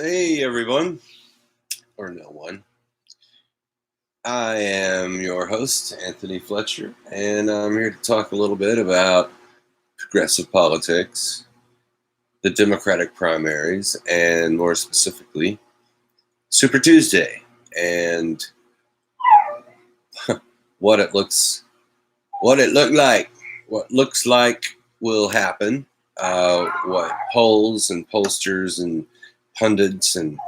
Hey everyone, or no one. I am your host, Anthony Fletcher, and I'm here to talk a little bit about progressive politics, the Democratic primaries, and more specifically, Super Tuesday, and what it looks, what it looked like, what looks like will happen, what polls and pollsters and pundits and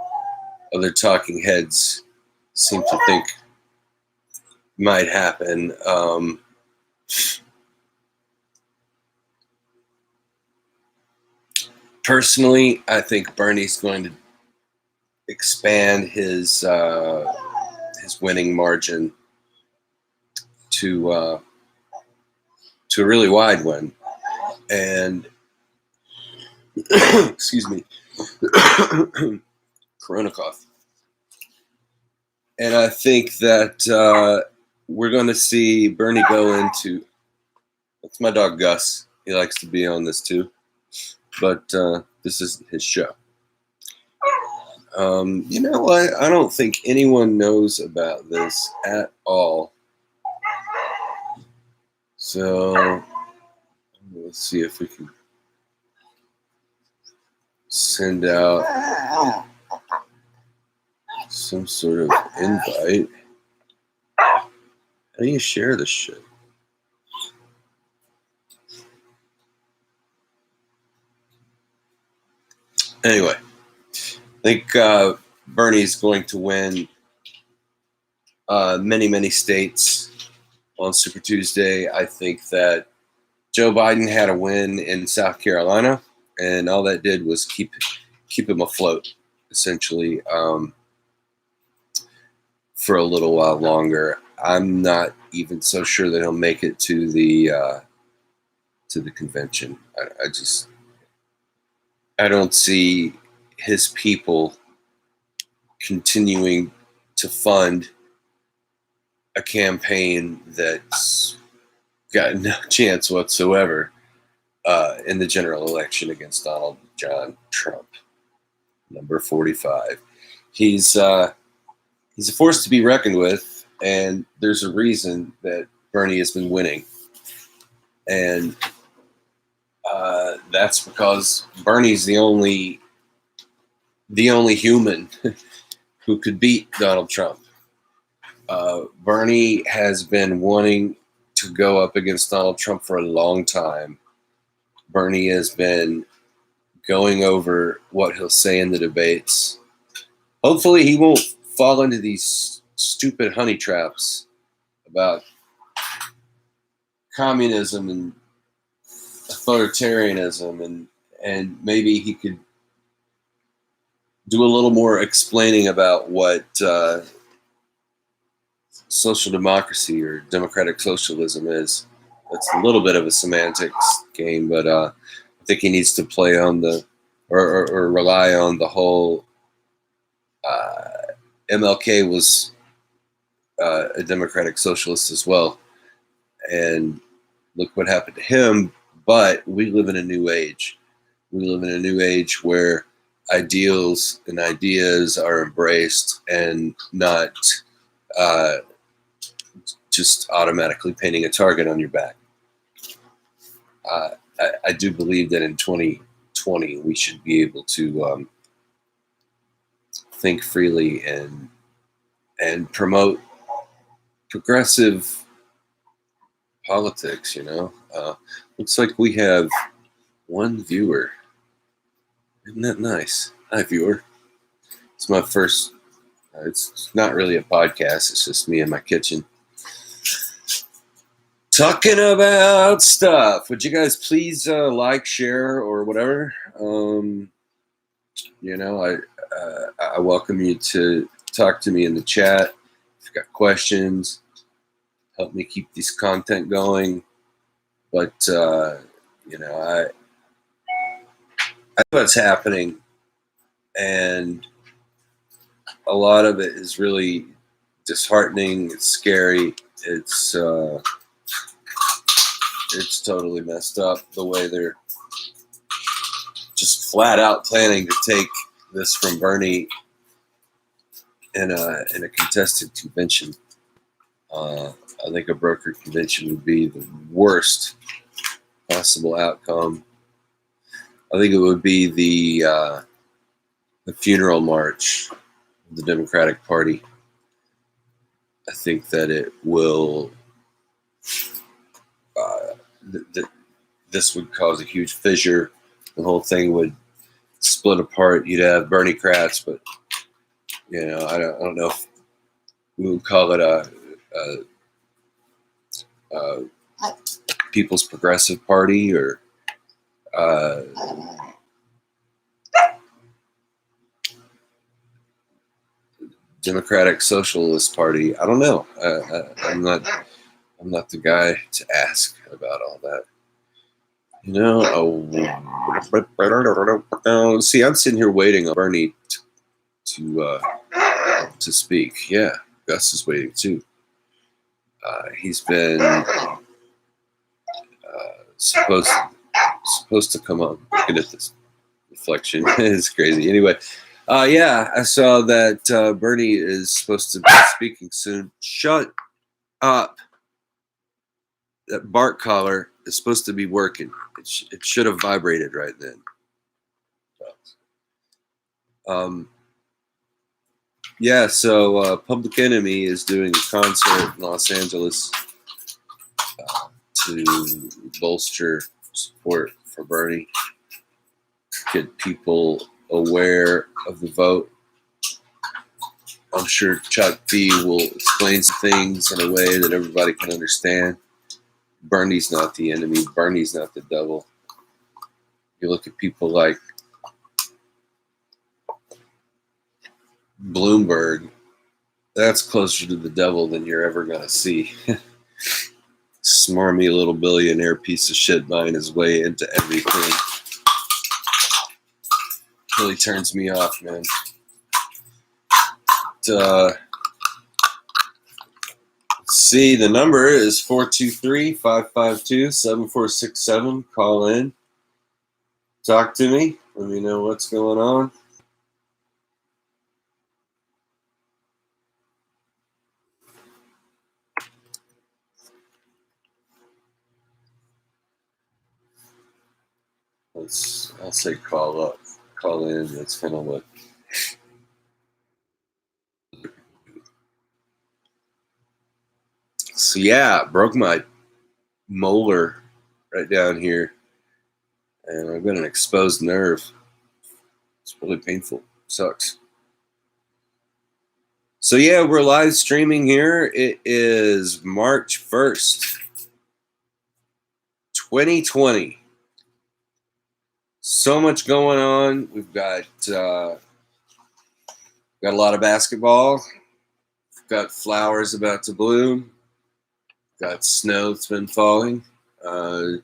other talking heads seem to think might happen. Personally, I think Bernie's going to expand his winning margin to to a really wide one, and excuse me, Corona cough. And I think that we're going to see Bernie go into. That's my dog Gus. He likes to be on this too, but this isn't his show. You know what? I don't think anyone knows about this at all. So let's see if we can send out some sort of invite. How do you share this shit? Anyway, I think Bernie's going to win many states on Super Tuesday. I think that Joe Biden had a win in South Carolina, and all that did was keep him afloat, essentially, for a little while longer. I'm not even so sure that he'll make it to the convention. I don't see his people continuing to fund a campaign that's got no chance whatsoever in the general election against Donald John Trump, number 45. He's a force to be reckoned with, and there's a reason that Bernie has been winning, and that's because Bernie's the only human who could beat Donald Trump. Bernie has been wanting to go up against Donald Trump for a long time. Bernie has been going over what he'll say in the debates. Hopefully he won't fall into these stupid honey traps about communism and authoritarianism, and maybe he could do a little more explaining about what social democracy or democratic socialism is. That's a little bit of a semantics game, but I think he needs to play on or rely on the whole. MLK was a democratic socialist as well, and look what happened to him. But we live in a new age. We live in a new age where ideals and ideas are embraced and not just automatically painting a target on your back. I do believe that in 2020 we should be able to think freely and promote progressive politics. Looks like we have one viewer. Isn't that nice? Hi, viewer. It's my first. It's not really a podcast. It's just me in my kitchen talking about stuff. Would you guys please like, share, or whatever? I welcome you to talk to me in the chat. If you've got questions, help me keep this content going. But I know what's happening, and a lot of it is really disheartening. It's scary. It's totally messed up the way they're just flat out planning to take this from Bernie in a contested convention. I think a brokered convention would be the worst possible outcome. I think it would be the funeral march of the Democratic Party. I think that it will. This would cause a huge fissure. The whole thing would split apart. You'd have Bernie Kratz, but I don't know if we would call it a People's Progressive Party or Democratic Socialist Party. I don't know. I'm not the guy to ask about all that. See, I'm sitting here waiting on Bernie to speak. Yeah, Gus is waiting too. He's been supposed to come on. Looking at this reflection, it's crazy. Anyway, yeah, I saw that Bernie is supposed to be speaking soon. Shut up. That bark collar is supposed to be working. It should have vibrated right then. Yeah, so Public Enemy is doing a concert in Los Angeles to bolster support for Bernie, get people aware of the vote. I'm sure Chuck D will explain some things in a way that everybody can understand. Bernie's not the enemy. Bernie's not the devil. You look at people like Bloomberg, that's closer to the devil than you're ever going to see. Smarmy little billionaire piece of shit buying his way into everything. Really turns me off, man. See, the number is 423-552-7467. Call in. Talk to me. Let me know what's going on. I'll say call up. Call in. That's kind of what. So yeah, broke my molar right down here. And I've got an exposed nerve. It's really painful. Sucks. So yeah, we're live streaming here. It is March 1st, 2020. So much going on. We've got a lot of basketball. We've got flowers about to bloom. We've got snow that's been falling.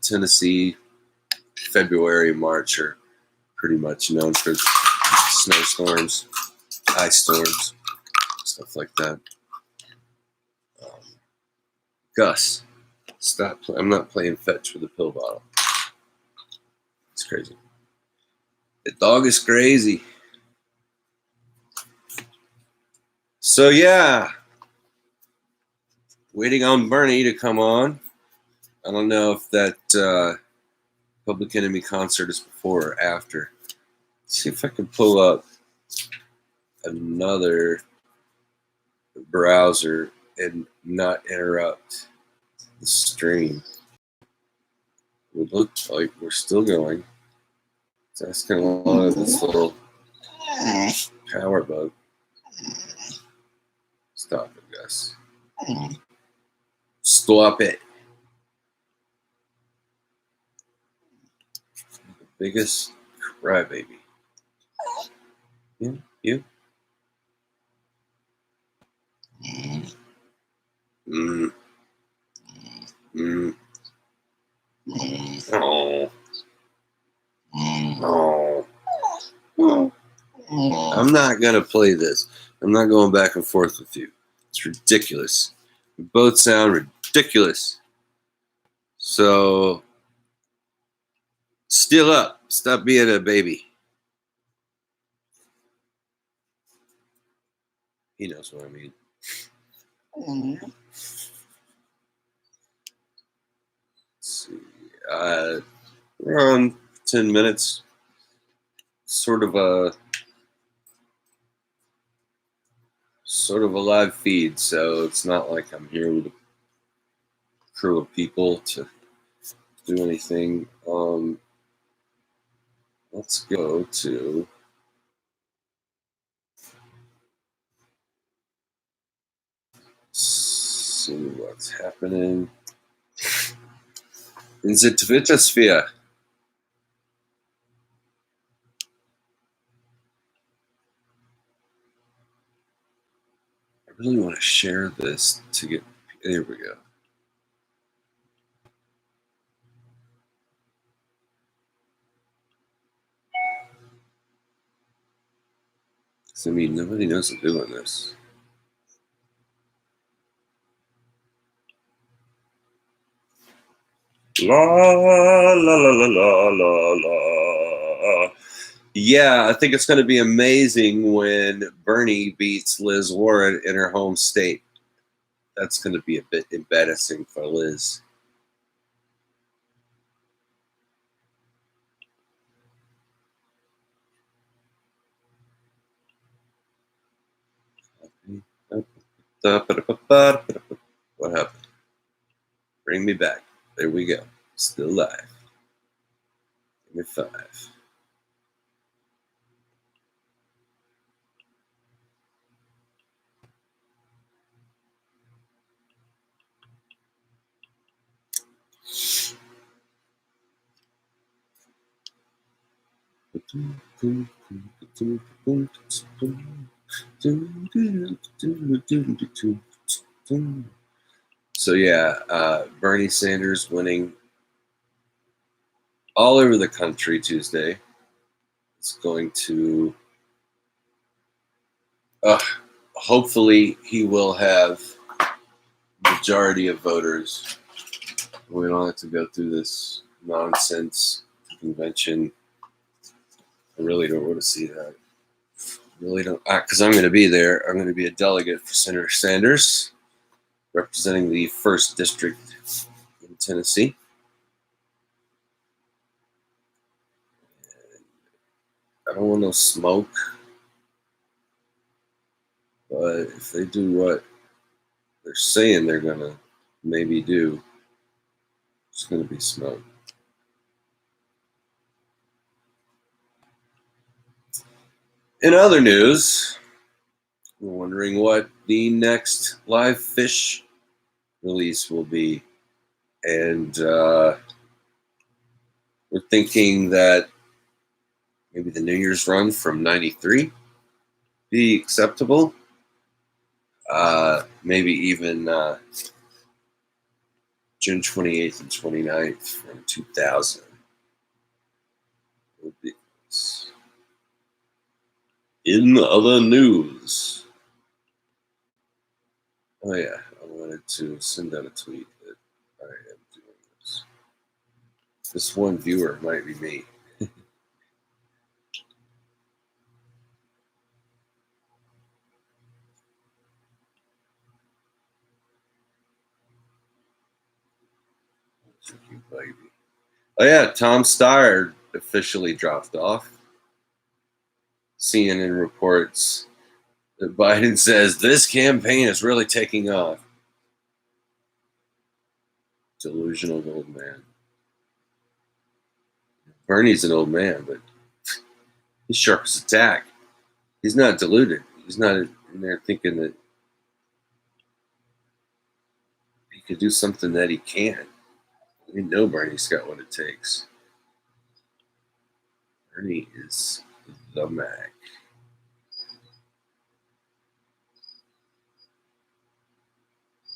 Tennessee, February, March are pretty much known for snowstorms, ice storms, stuff like that. Gus, stop. I'm not playing fetch with a pill bottle. It's crazy. The dog is crazy. So yeah, waiting on Bernie to come on. I don't know if that Public Enemy concert is before or after. Let's see if I can pull up another browser and not interrupt the stream. It would look like we're still going. It's asking a lot of this little power bug. Stop it, Gus. Stop it. The biggest crybaby. Yeah, you? Mm. Mm. Oh. Oh. I'm not going to play this. I'm not going back and forth with you. It's ridiculous. You both sound ridiculous. So, still up. Stop being a baby. He knows what I mean. Mhm. Let's see. Around 10 minutes. Sort of a live feed, so it's not like I'm here with a crew of people to do anything. Let's go to see what's happening in the Twitter sphere. I really want to share this to get. There we go. So, I mean, nobody knows I'm doing this. La la la la la la la. Yeah, I think it's going to be amazing when Bernie beats Liz Warren in her home state. That's going to be a bit embarrassing for Liz. What happened? Bring me back. There we go. Still alive. Give me 5. So yeah, Bernie Sanders winning all over the country Tuesday. It's going to hopefully he will have majority of voters. We don't have to go through this nonsense convention. I really don't want to see that. I really don't, because I'm going to be there. I'm going to be a delegate for Senator Sanders, representing the first district in Tennessee. I don't want no smoke, but if they do what they're saying they're going to maybe do, it's going to be smoke. In other news, we're wondering what the next live fish release will be. And we're thinking that maybe the New Year's run from '93 be acceptable. Maybe even June 28th and 29th from 2000 would be nice. In other news, oh yeah, I wanted to send out a tweet that I am doing this. This one viewer might be me. Baby. Oh yeah, Tom Steyer officially dropped off. CNN reports that Biden says this campaign is really taking off. Delusional old man. Bernie's an old man, but he's sharp as a tack. He's not deluded. He's not in there thinking that he could do something that he can't. We know Bernie's got what it takes. Bernie is the Mac.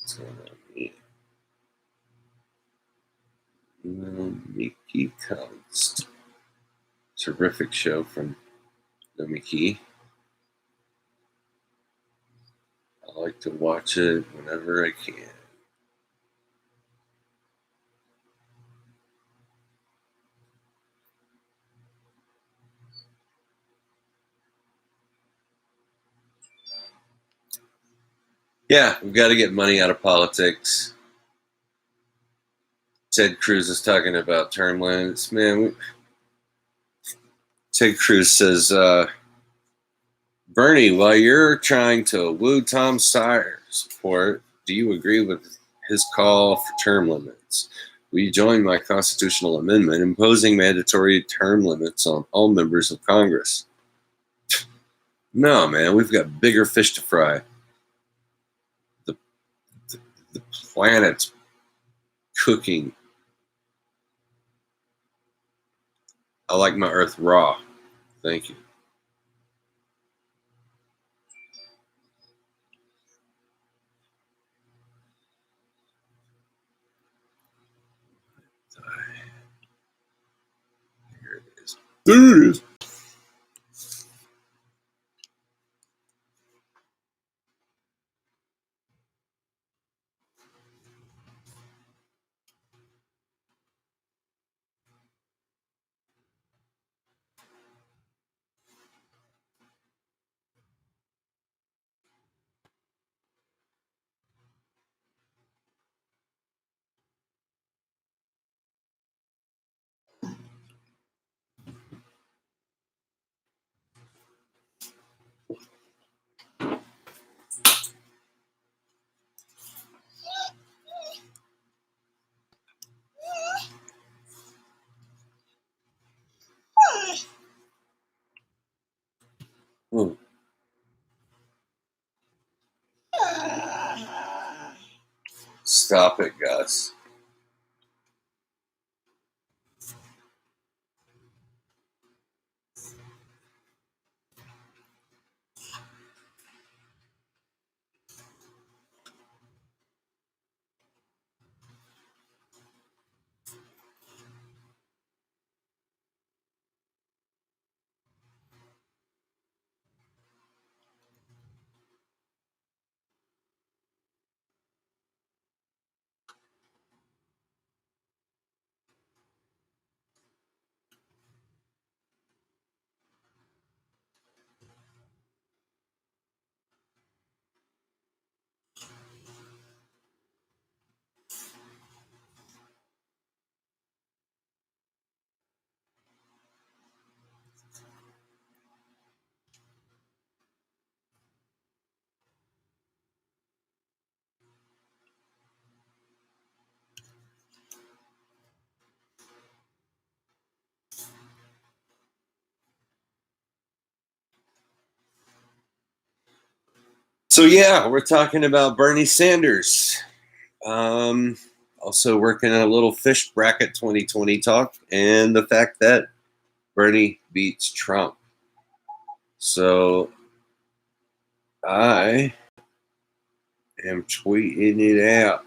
What's going on here? Mickey Counts. Terrific show from the Mickey. I like to watch it whenever I can. Yeah, we've got to get money out of politics. Ted Cruz is talking about term limits. Man, Ted Cruz says, Bernie, while you're trying to woo Tom Steyer's support, do you agree with his call for term limits? Will you join my constitutional amendment imposing mandatory term limits on all members of Congress? No, man, we've got bigger fish to fry. The, the planet's cooking. I like my earth raw. Thank you. Here it is. There it is. Oh, stop it, Gus. So yeah, we're talking about Bernie Sanders. Also working on a little fish bracket 2020 talk and the fact that Bernie beats Trump. So I am tweeting it out.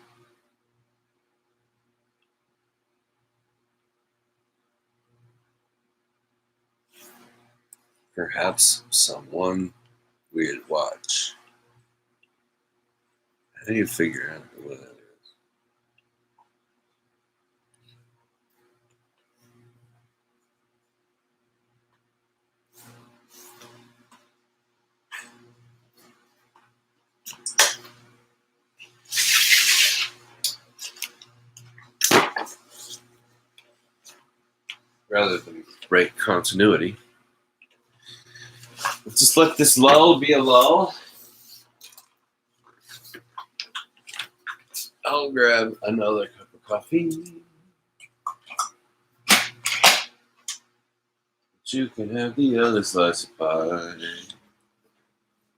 Perhaps someone we'd watch. How do you figure out what that is? Rather than break continuity, let's just let this lull be a lull. I'll grab another cup of coffee. You can have the other slice of pie.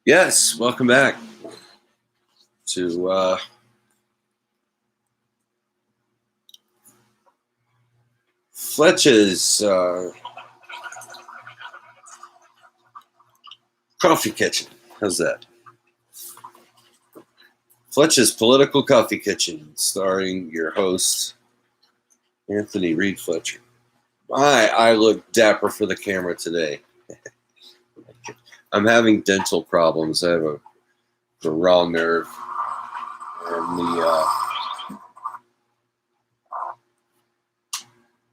Yes, welcome back to Fletch's Coffee Kitchen. How's that? Fletch's Political Coffee Kitchen, starring your host, Anthony Reed Fletcher. I look dapper for the camera today. I'm having dental problems. I have the raw nerve and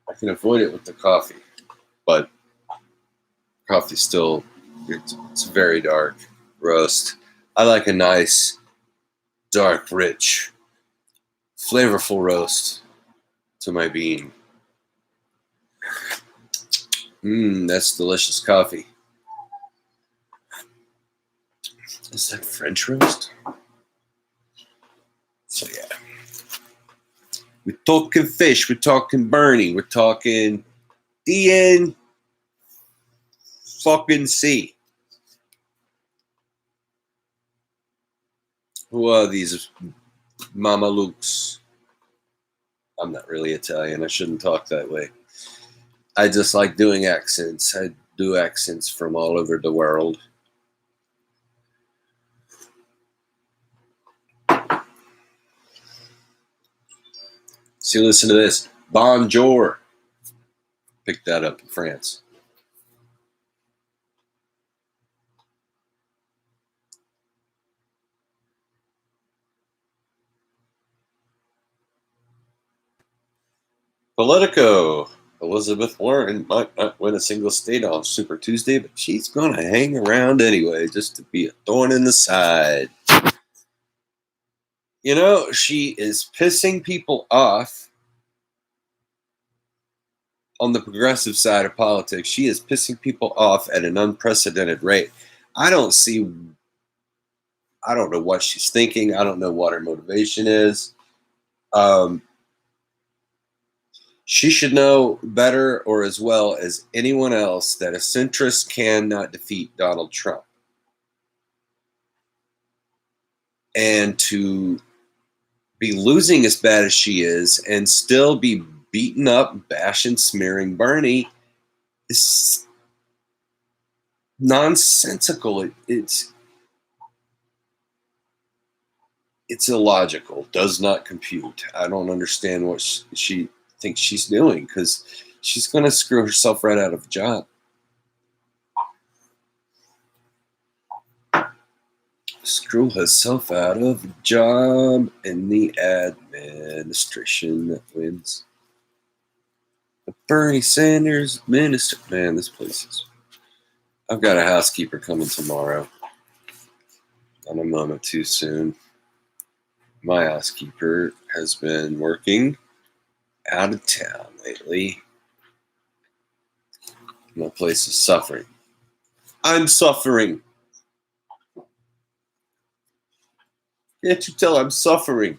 I can avoid it with the coffee, but coffee's still it's very dark roast. I like a nice dark, rich, flavorful roast to my bean. That's delicious coffee. Is that French roast? So yeah. We're talking fish, we're talking Bernie, we're talking DN fucking C. Who are these Mamalukes? I'm not really Italian. I shouldn't talk that way. I just like doing accents. I do accents from all over the world. See, listen to this. Bonjour. Picked that up in France. Politico. Elizabeth Warren might not win a single state on Super Tuesday, but she's going to hang around anyway just to be a thorn in the side. You know, she is pissing people off on the progressive side of politics. She is pissing people off at an unprecedented rate. I don't know what she's thinking. I don't know what her motivation is. She should know better or as well as anyone else that a centrist cannot defeat Donald Trump. And to be losing as bad as she is and still be beating up, bashing, smearing Bernie is nonsensical. It's illogical. Does not compute. I don't understand what she thinks she's doing because she's going to screw herself right out of a job. Screw herself out of a job in the administration that wins. The Bernie Sanders minister. Man, this place is. I've got a housekeeper coming tomorrow. Not a moment too soon. My housekeeper has been working out of town lately. My place is suffering. I'm suffering. Can't you tell I'm suffering?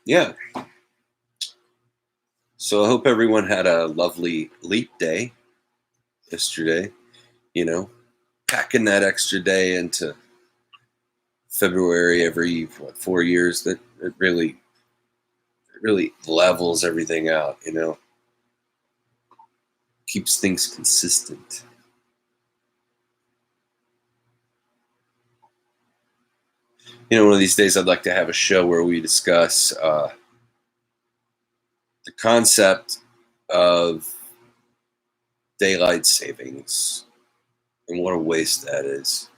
Yeah. So I hope everyone had a lovely leap day yesterday. You know, packing that extra day into February every 4 years. That it really levels everything out. You know, keeps things consistent. You know, one of these days I'd like to have a show where we discuss the concept of daylight savings and what a waste that is.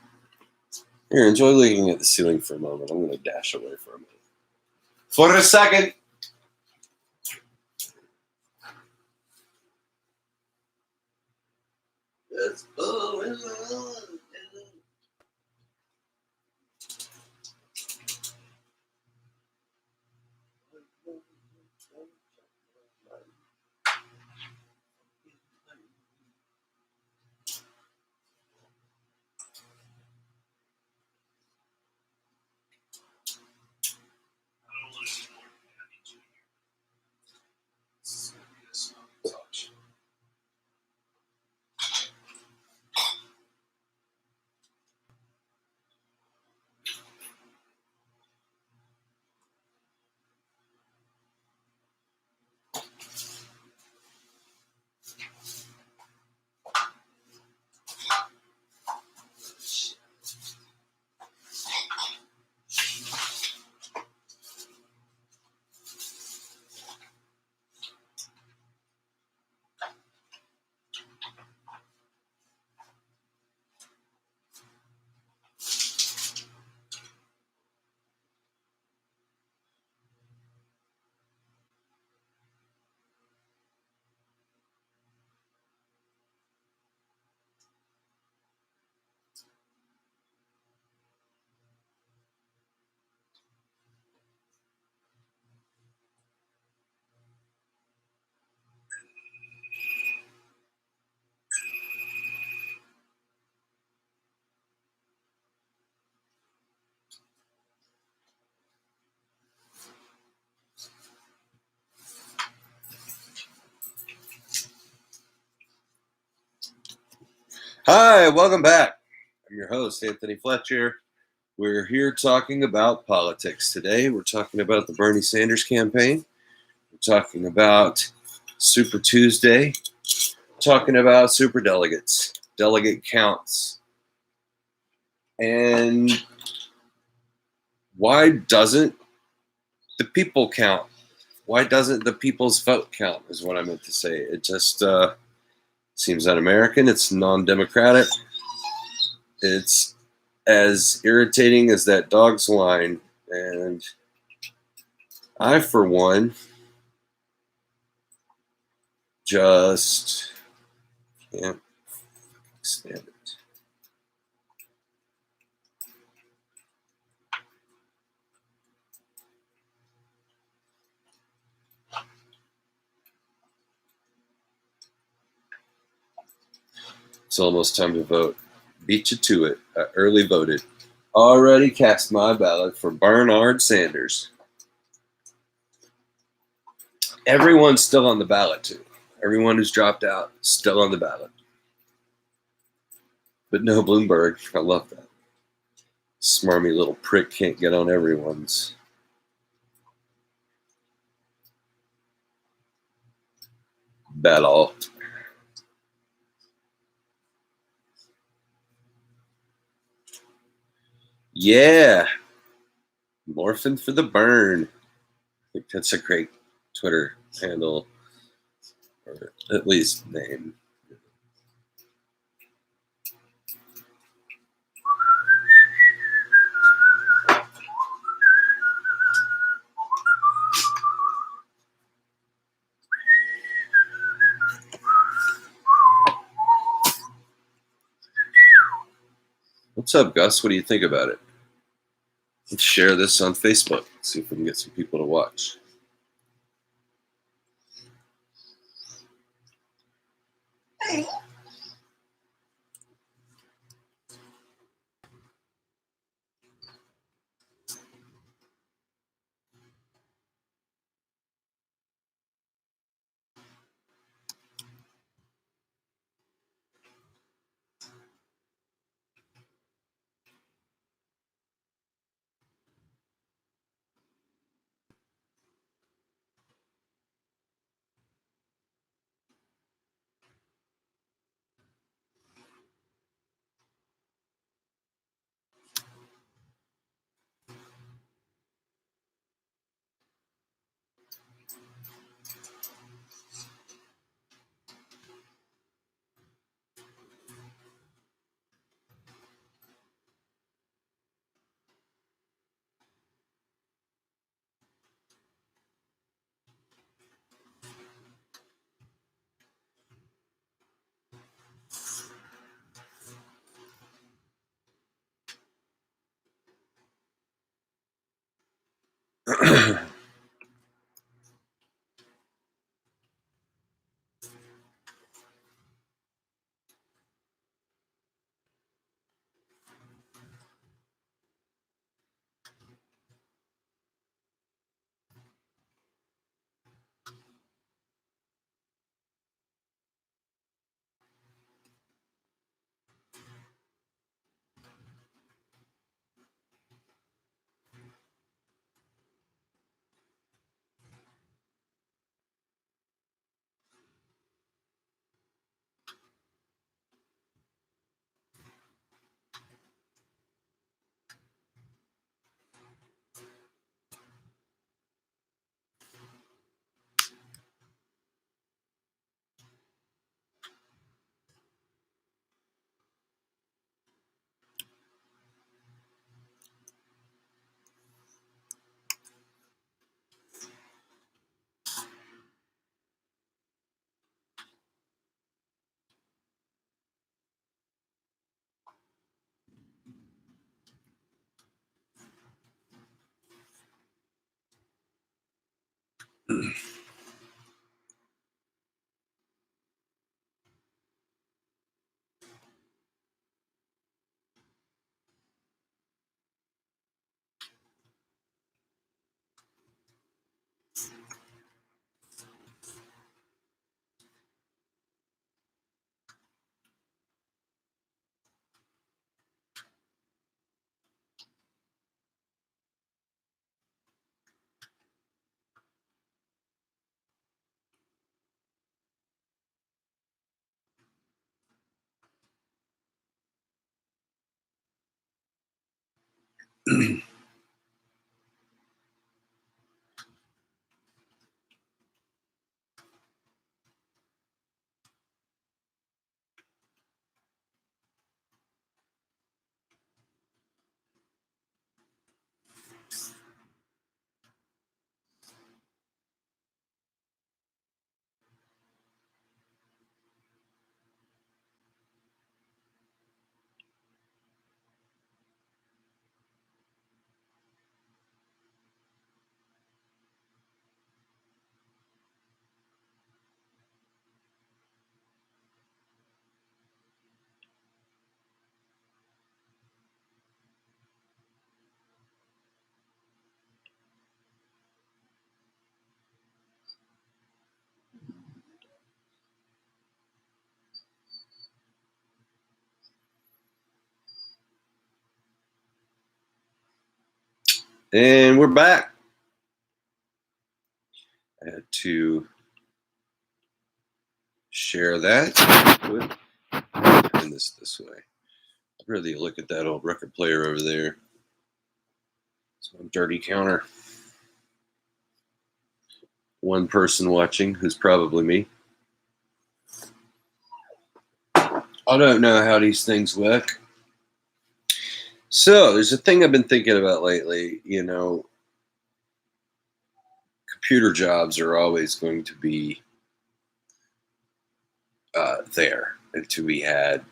Here, enjoy looking at the ceiling for a moment. I'm going to dash away for a minute. For a second. What's going on? Hi, welcome back. I'm your host, Anthony Fletcher. We're here talking about politics today. We're talking about the Bernie Sanders campaign. We're talking about Super Tuesday. Talking about super delegates, delegate counts. And why doesn't the people count? Why doesn't the people's vote count, is what I meant to say. It just seems un-American. It's non-democratic. It's as irritating as that dog's line. And I, for one, just can't stand it. It's almost time to vote. Beat you to it. I early voted. Already cast my ballot for Bernard Sanders. Everyone's still on the ballot, too. Everyone who's dropped out, still on the ballot. But no Bloomberg. I love that. Smarmy little prick can't get on everyone's ballot. Yeah. Morphin' for the burn. I think that's a great Twitter handle, or at least name. What's up, Gus? What do you think about it? Let's share this on Facebook. See if we can get some people to watch. And we're back. I had to share that. Turn this way. Really look at that old record player over there. It's my dirty counter. One person watching, who's probably me. I don't know how these things work. So there's a thing I've been thinking about lately. You know, computer jobs are always going to be there and to be had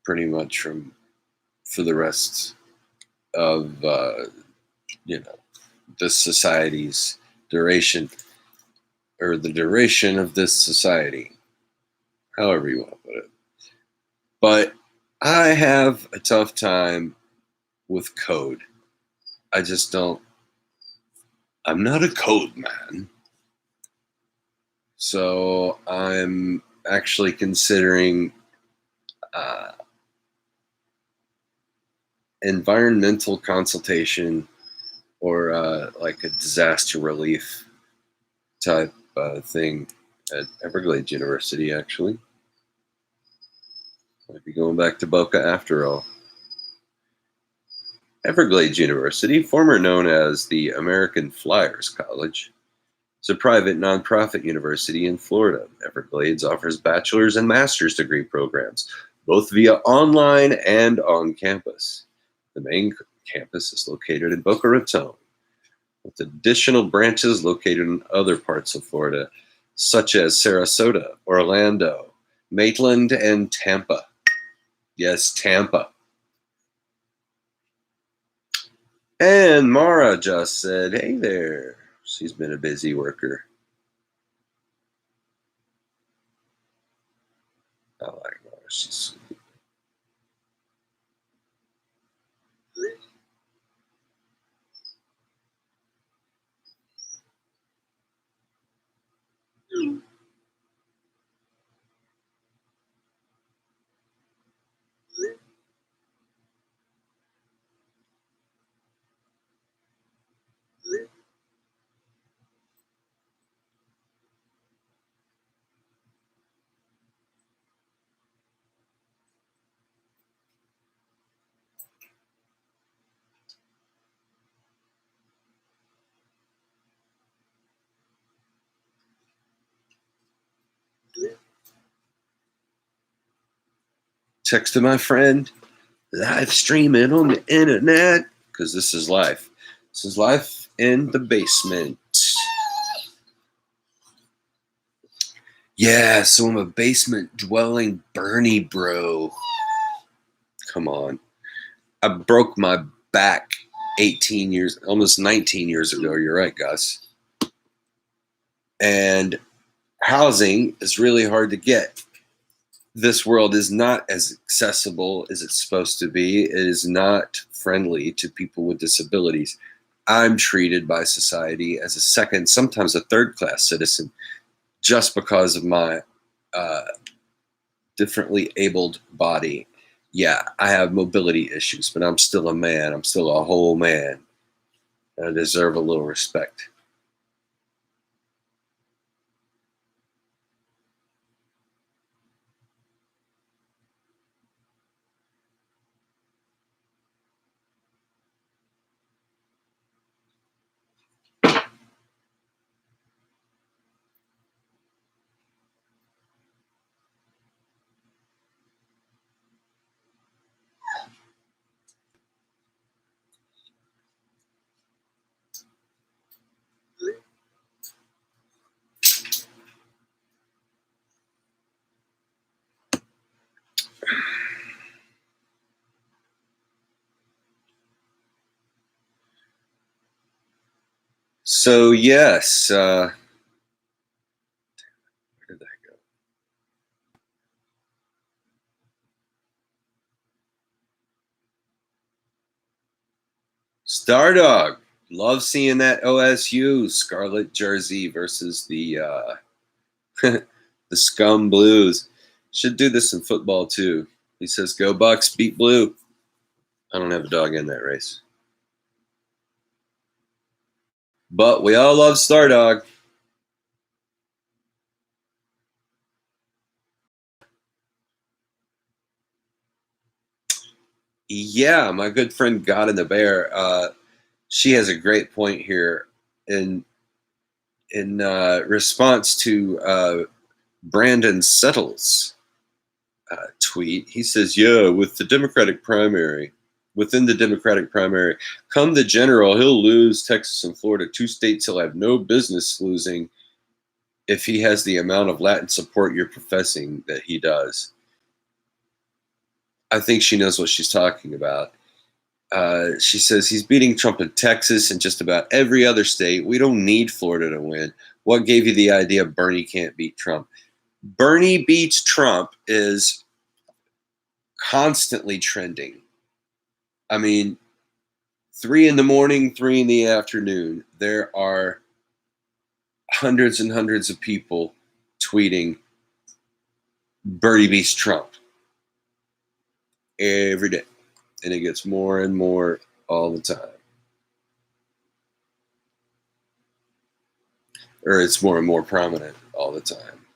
pretty much for the rest of this society's duration, or the duration of this society, however you want to put it. But I have a tough time with code. I just don't. I'm not a code man. So I'm actually considering uh, environmental consultation, or like a disaster relief type thing at Everglades University, actually. Might be going back to Boca after all. Everglades University, former known as the American Flyers College, is a private nonprofit university in Florida. Everglades offers bachelor's and master's degree programs, both via online and on campus. The main campus is located in Boca Raton, with additional branches located in other parts of Florida, such as Sarasota, Orlando, Maitland, and Tampa. Yes, Tampa. And Mara just said, hey there. She's been a busy worker. I like Mara. She's sweet. Texted my friend, live streaming on the internet, because this is life. This is life in the basement. Yeah, so I'm a basement dwelling Bernie bro. Come on. I broke my back 18 years, almost 19 years ago. You're right, Gus. And housing is really hard to get. This world is not as accessible as it's supposed to be. It is not friendly to people with disabilities. I'm treated by society as a second, sometimes a third class citizen, just because of my uh, differently abled body. Yeah, I have mobility issues, but I'm still a man. I'm still a whole man. I deserve a little respect. So yes, where did that go? Stardog, love seeing that OSU Scarlet jersey versus the the Scum Blues. Should do this in football too. He says, "Go Bucks, beat Blue." I don't have a dog in that race, but we all love Stardog. Yeah, my good friend God and the Bear. She has a great point here in response to Brandon Settles' tweet. He says, "Yeah, with the Democratic primary, within the Democratic primary, come the general, he'll lose Texas and Florida, two states he'll have no business losing if he has the amount of Latin support you're professing that he does." I think she knows what she's talking about. She says he's beating Trump in Texas and just about every other state. We don't need Florida to win. What gave you the idea Bernie can't beat Trump? Bernie beats Trump is constantly trending. I mean, 3 in the morning, 3 in the afternoon, there are hundreds and hundreds of people tweeting Bernie beats Trump every day. And it gets more and more all the time. Or it's more and more prominent all the time.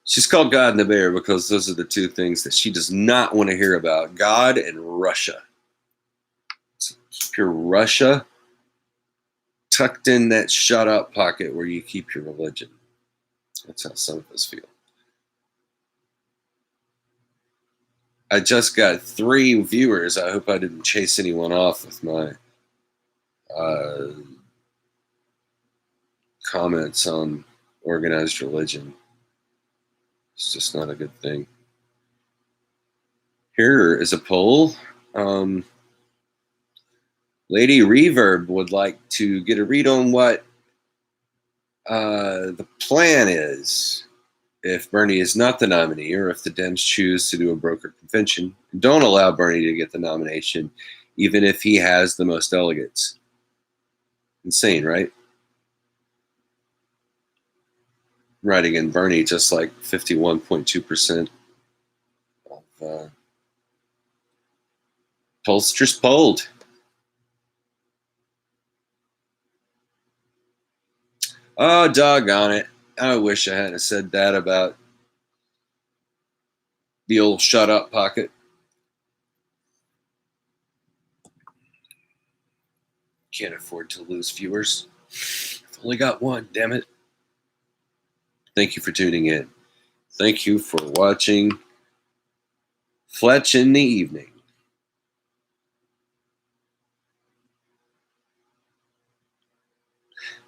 She's called God and the Bear because those are the two things that she does not want to hear about: God and Russia. So keep your Russia tucked in that shut up pocket where you keep your religion. That's how some of us feel. I just got 3 viewers. I hope I didn't chase anyone off with my comments on organized religion. It's just not a good thing. Here is a poll. Lady Reverb would like to get a read on what the plan is if Bernie is not the nominee, or if the Dems choose to do a broker convention. Don't allow Bernie to get the nomination, even if he has the most delegates. Insane, right? Writing in Bernie just like 51.2% of pollsters polled. Oh, doggone it. I wish I hadn't said that about the old shut up pocket. Can't afford to lose viewers. I've only got one, damn it. Thank you for tuning in. Thank you for watching Fletch in the Evening.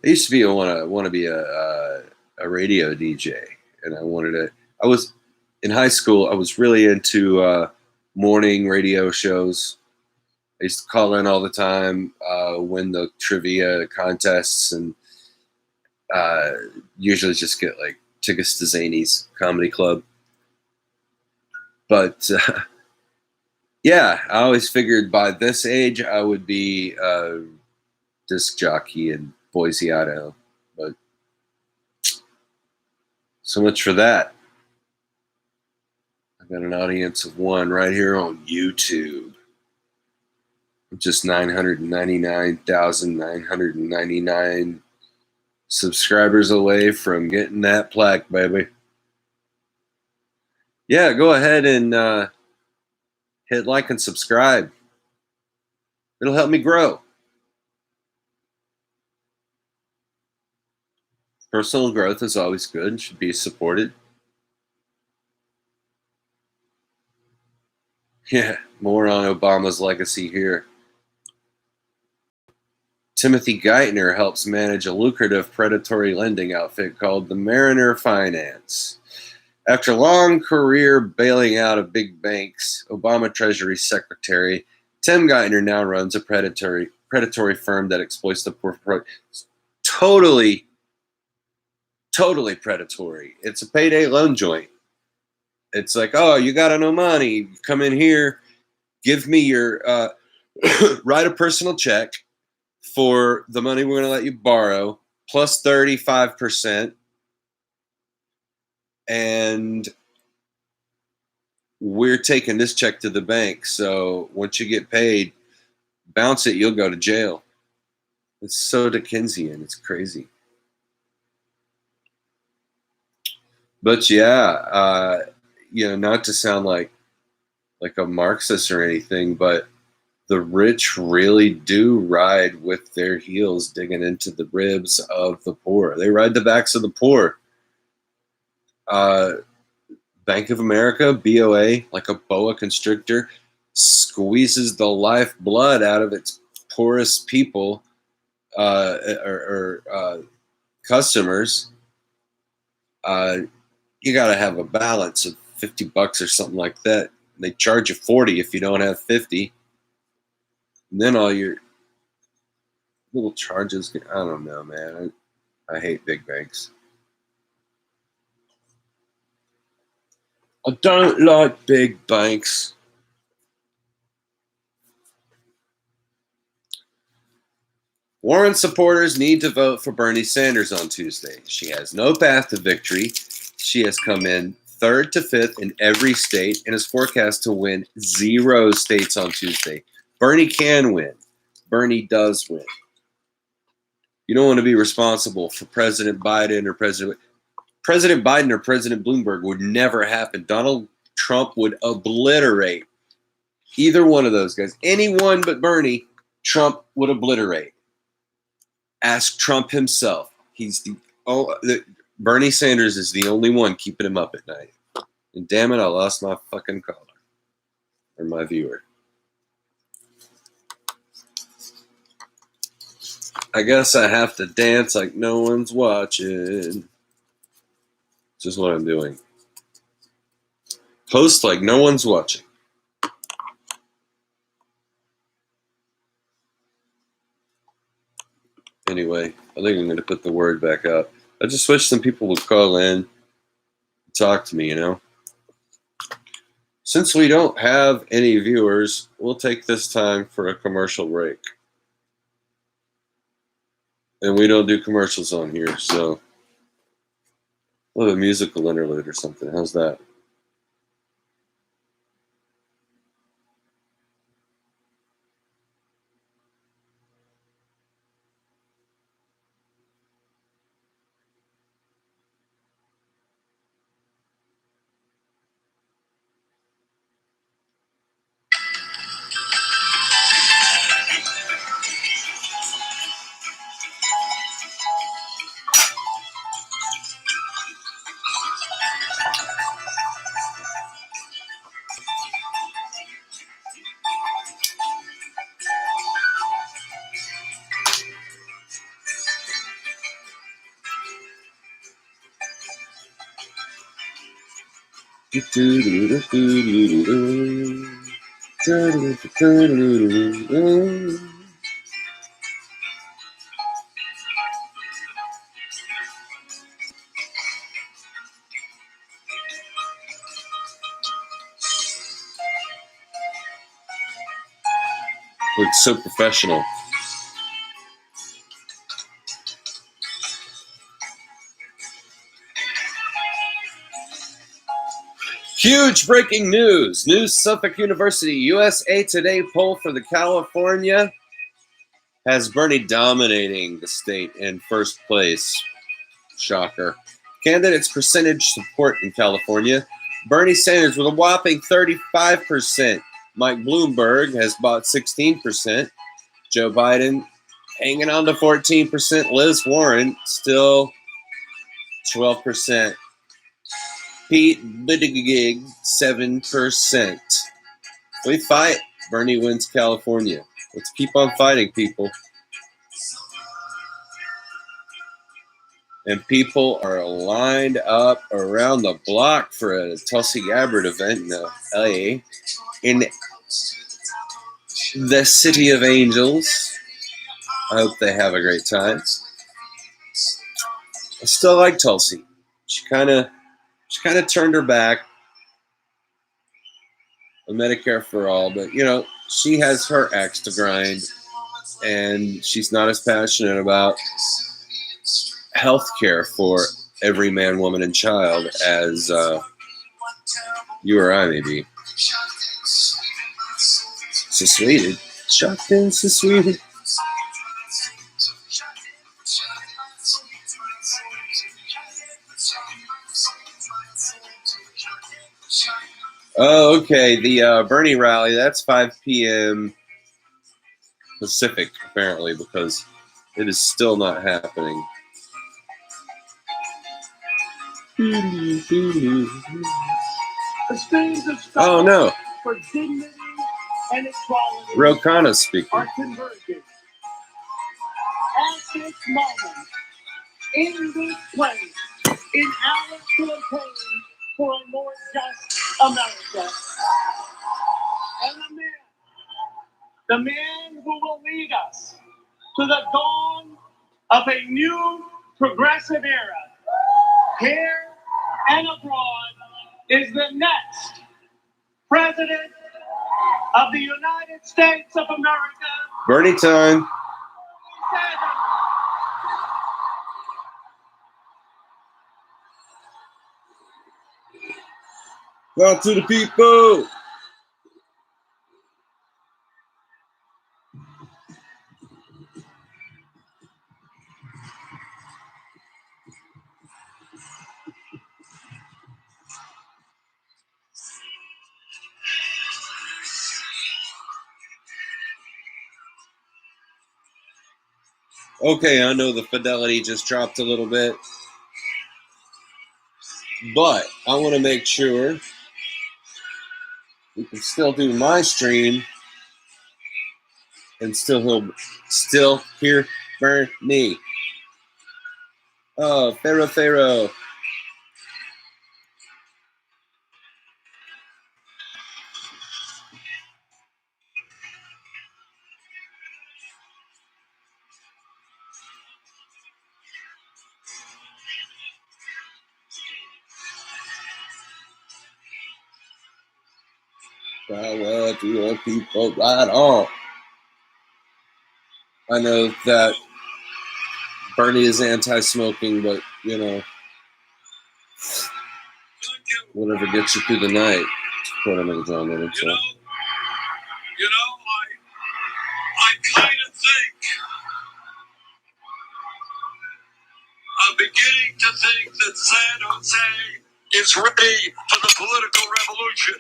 I used to be want to be a radio DJ, and I was in high school. I was really into morning radio shows. I used to call in all the time, win the trivia contests, and usually just get like tickets to Zany's Comedy Club. But yeah, I always figured by this age I would be a disc jockey in Boise, Idaho. But so much for that. I've got an audience of 1 right here on YouTube. Just 999,999 subscribers away from getting that plaque, baby. Yeah, go ahead and hit like and subscribe. It'll help me grow. Personal growth is always good and should be supported. Yeah, more on Obama's legacy here. Timothy Geithner helps manage a lucrative predatory lending outfit called the Mariner Finance. After a long career bailing out of big banks, Obama Treasury Secretary Tim Geithner now runs a predatory firm that exploits the poor. Totally predatory. It's a payday loan joint. It's like, oh, you got no money. Come in here, give me your, write a personal check for the money we're going to let you borrow, plus 35%. And we're taking this check to the bank. So once you get paid, bounce it, you'll go to jail. It's so Dickensian. It's crazy. But yeah, not to sound like a Marxist or anything, but the rich really do ride with their heels digging into the ribs of the poor. They ride the backs of the poor. Bank of America, BOA, like a boa constrictor, squeezes the lifeblood out of its poorest people or customers. You got to have a balance of $50 or something like that. They charge you $40 if you don't have 50. And then all your little charges. I don't know, man. I hate big banks. I don't like big banks. Warren supporters need to vote for Bernie Sanders on Tuesday. She has no path to victory. She has come in 3rd to 5th in every state and is forecast to win 0 states on Tuesday. Bernie can win. Bernie does win. You don't want to be responsible for President Biden or President Biden or President Bloomberg would never happen. Donald Trump would obliterate either one of those guys. Anyone but Bernie, Trump would obliterate. Ask Trump himself. Bernie Sanders is the only one keeping him up at night. And damn it, I lost my fucking caller. Or my viewer. I guess I have to dance like no one's watching. Just what I'm doing. Post like no one's watching. Anyway, I think I'm going to put the word back up. I just wish some people would call in, talk to me, Since we don't have any viewers, we'll take this time for a commercial break. And we don't do commercials on here, so we'll have a musical interlude or something. How's that? Looks so professional. Huge breaking news. New Suffolk University USA Today poll for the California has Bernie dominating the state in first place. Shocker. Candidates' percentage support in California. Bernie Sanders with a whopping 35%. Mike Bloomberg has bought 16%. Joe Biden hanging on to 14%. Liz Warren still 12%. Pete Buttigieg 7%. We fight. Bernie wins California. Let's keep on fighting, people. And people are lined up around the block for a Tulsi Gabbard event in LA. the City of Angels. I hope they have a great time. I still like Tulsi. She kind of turned her back on Medicare for all, but she has her axe to grind, and she's not as passionate about health care for every man, woman, and child as you or I may be. So sweet. Shocked and so sweet. Oh, okay. The Bernie rally, that's 5 p.m. Pacific, apparently, because it is still not happening. Oh, no. For dignity and equality Rokana's speaking. are converging. At this moment, in this place, in our campaign for a more just America. And the man who will lead us to the dawn of a new progressive era, here and abroad, is the next President of the United States of America. Bernie time. Out to the people. Okay, I know the fidelity just dropped a little bit, but I want to make sure we can still do my stream and still hear Bernie. Oh, Pharaoh. Power to the people, right on. I know that Bernie is anti-smoking, but whatever gets you through the night. What I'm going to draw that into. I kind of think I'm beginning to think that San Jose is ready for the political revolution.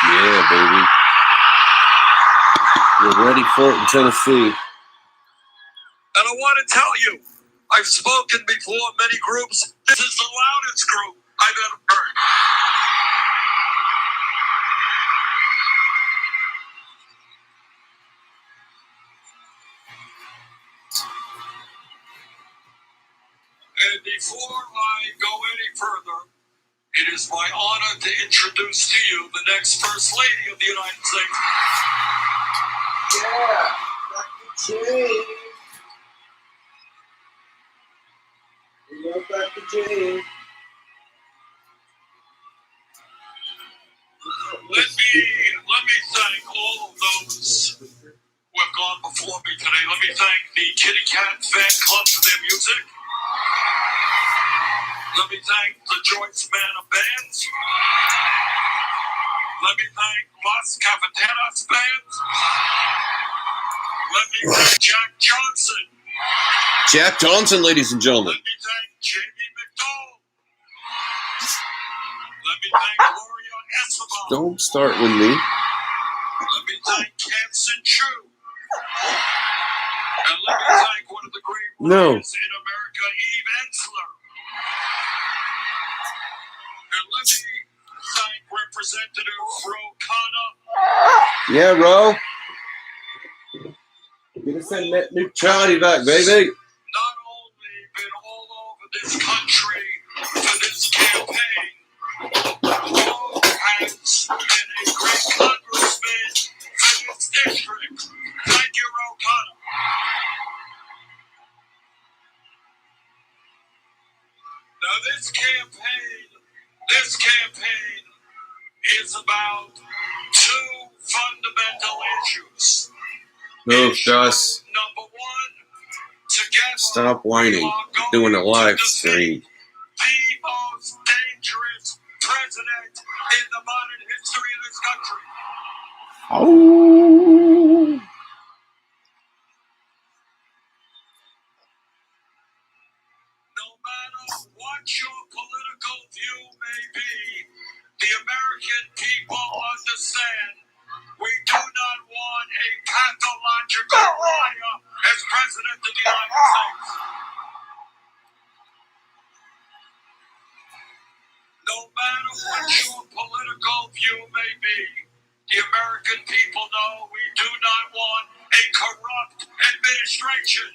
Yeah, baby. We're ready for it in Tennessee. And I want to tell you, I've spoken before in many groups. This is the loudest group I've ever heard. And before I go any further, it is my honor to introduce to you the next First Lady of the United States. Yeah, Dr. J. We love Dr. J. Let me thank all of those who have gone before me today. Let me thank the Kitty Cat fan club for their music. Let me thank the Joyce Manor Bands. Let me thank Las Cafeteras Bands. Let me thank Jack Johnson. Jack Johnson, ladies and gentlemen. Let me thank Jamie McDowell. Let me thank Gloria Esteban. Don't start with me. Let me thank Hanson Chu. And let me thank one of the great writers in America, Eve Ensler. And let me thank Representative Ro Khanna. Yeah, Ro. Get us that net neutrality back, baby. Not only been all over this country for this campaign, Ro has been a great congressman for this district. Thank you, O'Connor. Now, this campaign is about two fundamental issues. Oh, Issue Gus, number one, together stop whining. we are You're doing a going live to stream. the most dangerous president in the modern history of this country. Oh. No matter what your political view may be, the American people understand we do not want a pathological liar as president of the United States. No matter what your political view may be, the American people know we do not want a corrupt administration.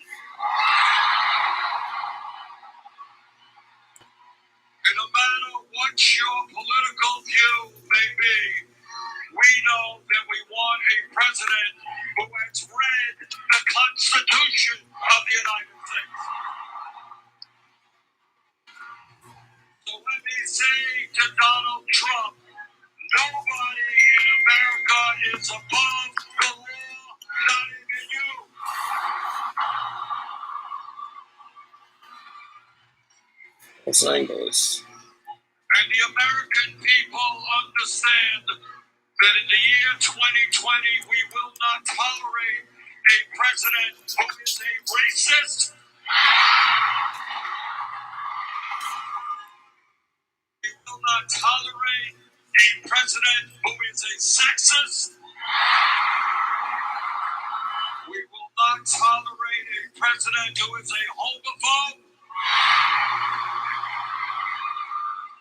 And no matter what your political view may be, we know that we want a president who has read the Constitution of the United States. So let me say to Donald Trump, nobody in America is above the law, not even you. Los Angeles. And the American people understand that in the year 2020, we will not tolerate a president who is a racist. We will not tolerate a president who is a sexist. We will not tolerate a president who is a homophobe,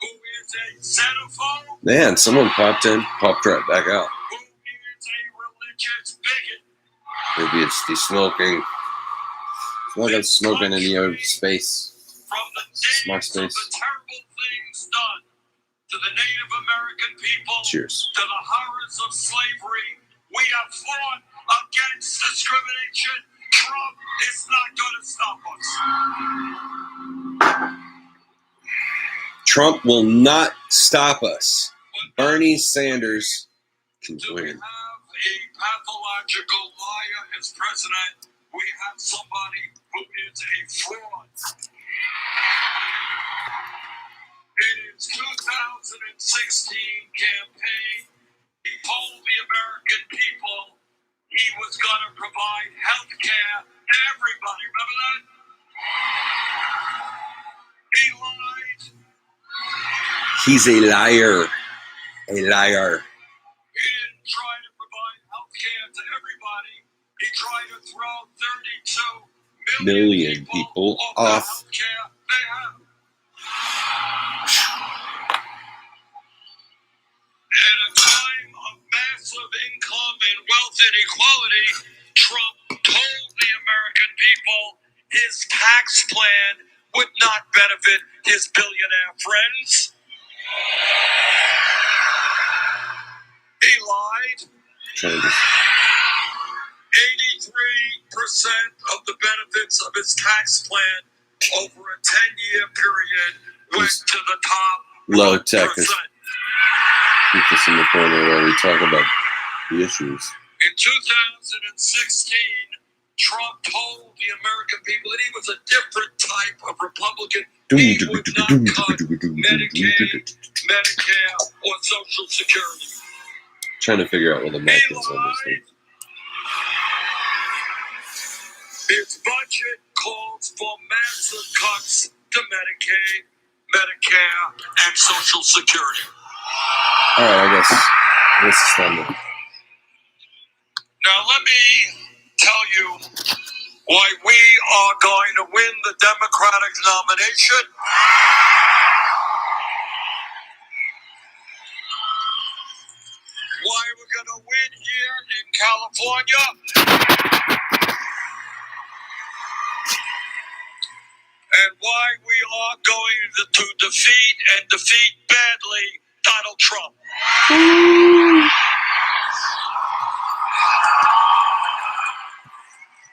who is a xenophobe, Man, someone popped right back out. who is a religious bigot. Maybe it's the smoking. It's like I'm smoking in the open space. From the days Smart of space. the terrible things done to the Native American people, Cheers. to the horrors of slavery, we have fought against discrimination. Trump is not going to stop us. Trump will not stop us. But Bernie Sanders can do we win. have a pathological liar as president? We have somebody who is a fraud. In his 2016 campaign, he told the American people he was going to provide health care to everybody. Remember that? He lied. He's a liar. A liar. He didn't try to provide health care to everybody. He tried to throw 32 million people off the health care they have. At a time of massive income and wealth inequality, Trump told the American people his tax plan would not benefit his billionaire friends. He lied. 83% of the benefits of his tax plan over a 10-year period went to the top Low tech is 1%. keep this in the corner where we talk about the issues. In 2016, Trump told the American people that he was a different type of Republican. He would not cut Medicaid, Medicare, or Social Security. Trying to figure out where the mic He is on this thing. lied. His budget calls for massive cuts to Medicaid, Medicare, and Social Security. All right, I guess it's time to. Now, let me tell you why we are going to win the Democratic nomination. Why we're going to win here in California. And why we are going to defeat and defeat badly Donald Trump.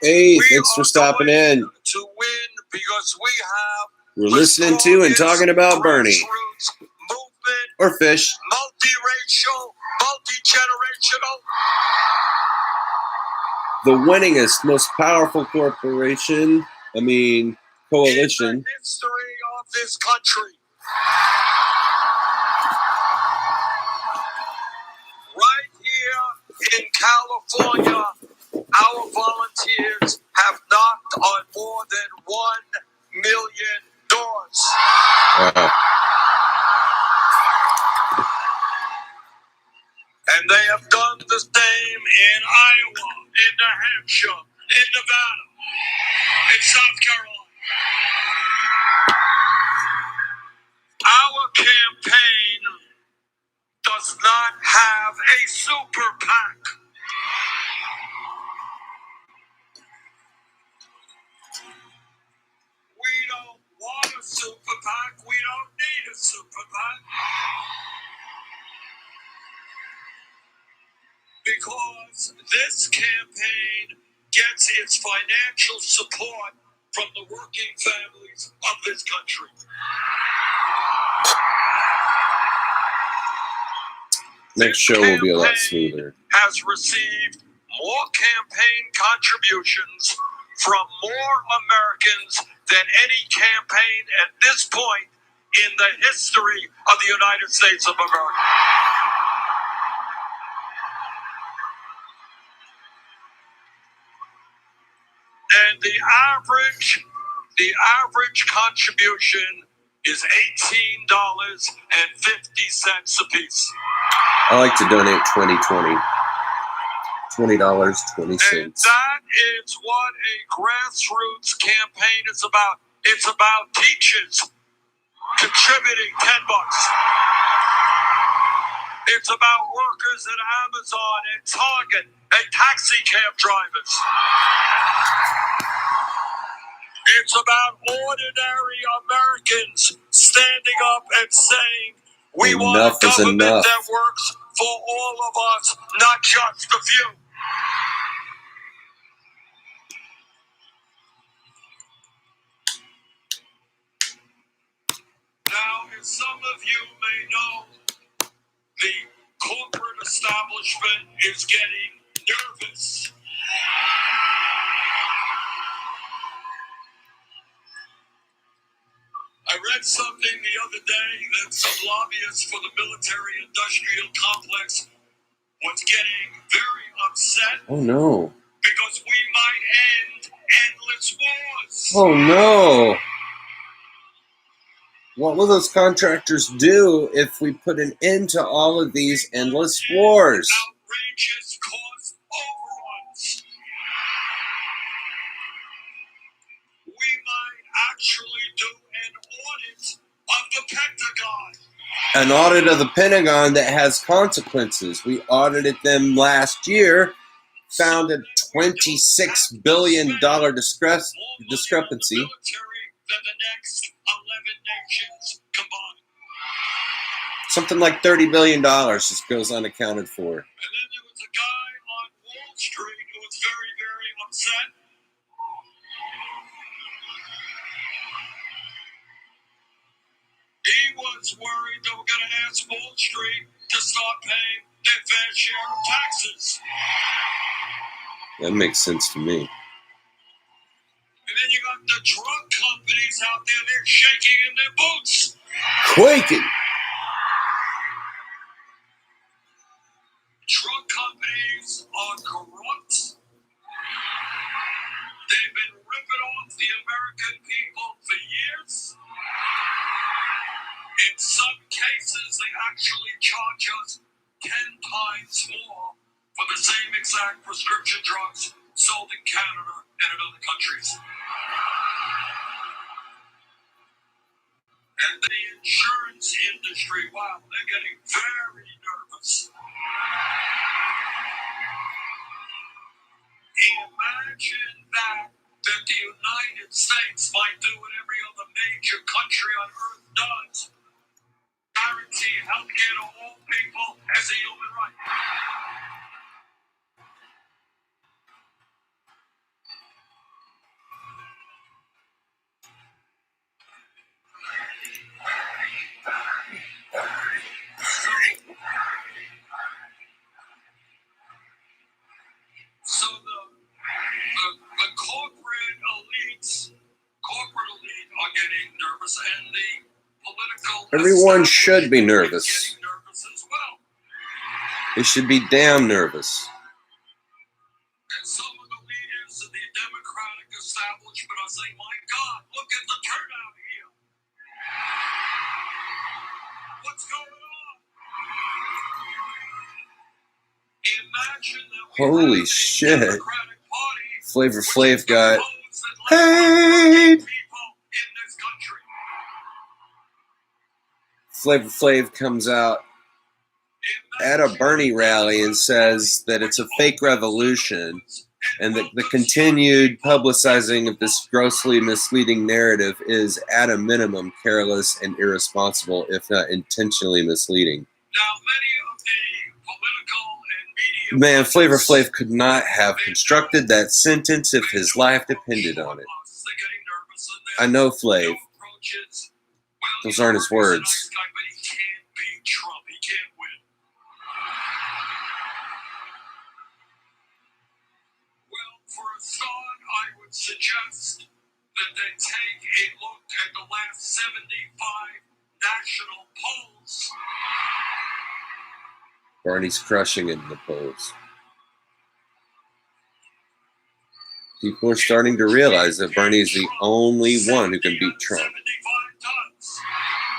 Hey, We thanks for are stopping going in. to win because we have We're the listening to and strongest talking about Bernie grassroots movement, or Fish. multiracial, multi-generational. The winningest, most powerful coalition. In the Coalition. history of this country. Right here in California, our volunteers have knocked on more than 1 million doors. Wow. And they have done the same in Iowa, in New Hampshire, in Nevada, in South Carolina. Our campaign does not have a super PAC. We don't want a super PAC. We don't need a super PAC. Because this campaign gets its financial support from the working families of this country. Next show will be a lot smoother. Has received more campaign contributions from more Americans than any campaign at this point in the history of the United States of America. And the average contribution is $18.50 apiece. I like to donate $20.20. $20.20. And that is what a grassroots campaign is about. It's about teachers contributing $10. It's about workers at Amazon and Target and taxi cab drivers. It's about ordinary Americans standing up and saying, we want a government that works for all of us, not just a few. Now, as some of you may know, the corporate establishment is getting nervous. I read something the other day that some lobbyists for the military-industrial complex was getting very upset. Oh no. Because we might end endless wars. Oh no. What will those contractors do if we put an end to all of these endless wars? Outrageous cost overruns. We might actually do an audit of the Pentagon. An audit of the Pentagon that has consequences. We audited them last year, found a $26 billion discrepancy. Than the next 11 nations combined. Something like $30 billion just goes unaccounted for. And then there was a guy on Wall Street who was very, very upset. He was worried they were going to ask Wall Street to start paying their fair share of taxes. That makes sense to me. And then you got the drug companies out there, they're shaking in their boots. Quaking. Drug companies are corrupt. They've been ripping off the American people for years. In some cases, they actually charge us 10 times more for the same exact prescription drugs sold in Canada and in other countries. And the insurance industry, wow, they're getting very nervous. Imagine that the United States might do what every other major country on earth does. Guarantee health care to all people as a human right. are getting nervous, and the political Everyone establishment should be is nervous. getting nervous as well. They should be damn nervous. And some of the leaders of the Democratic establishment are saying, my God, look at the turnout here. What's going on? Imagine that we Holy have a shit. Democratic Party Flavor which Flav is got composed of left-wing paid. people in this country. Flavor Flav comes out at a Bernie rally and says that it's a fake revolution and that the continued publicizing of this grossly misleading narrative is at a minimum careless and irresponsible, if not intentionally misleading. Now, many of the political and media Man, Flavor Flav could not have constructed that sentence if his life depended on it. I know Flav. Those aren't his words. But he can't beat Trump. He can't win. Well, for a start, I would suggest that they take a look at the last 75 national polls. Bernie's crushing it in the polls. People are starting to realize that Bernie's the only one who can beat Trump.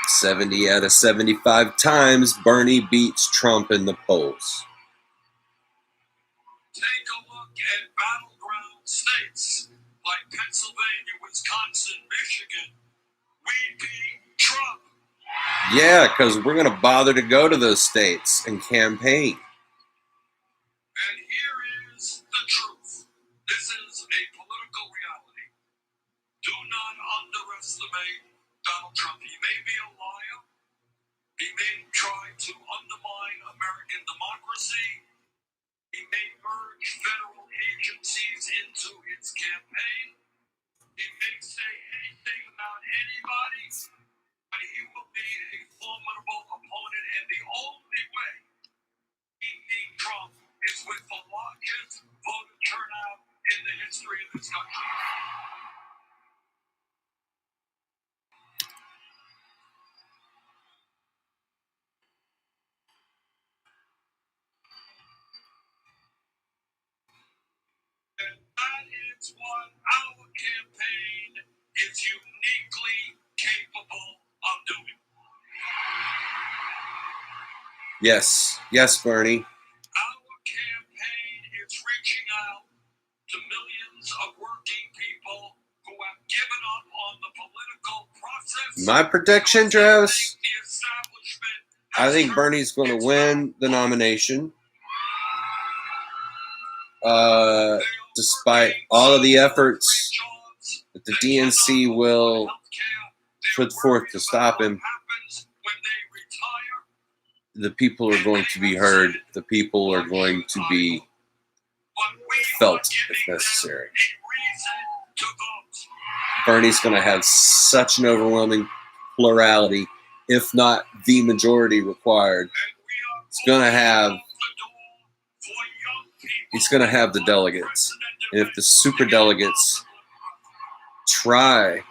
70 out of 75 times, Bernie beats Trump in the polls. Take a look at battleground states like Pennsylvania, Wisconsin, Michigan. We beat Trump. Yeah, because we're going to bother to go to those states and campaign. And here is the truth. This is a political reality. Do not underestimate Donald Trump. He may be a liar. He may try to undermine American democracy. He may merge federal agencies into his campaign. He may say anything about anybody, but he will be a formidable opponent. And the only way he beat Trump is with the largest voter turnout in the history of this country. And that is what our campaign is uniquely capable of doing. Yes. Yes, Bernie. Our campaign is reaching out to millions of working people who have given up on the political process. My prediction, Travis, The establishment I has think turned Bernie's going to its win the back on nomination. them. Despite all of the efforts that the DNC will put forth to stop him, the people are going to be heard. The people are going to be felt if necessary. Bernie's going to have such an overwhelming plurality, if not the majority required. He's going to have the delegates. And if the super delegates try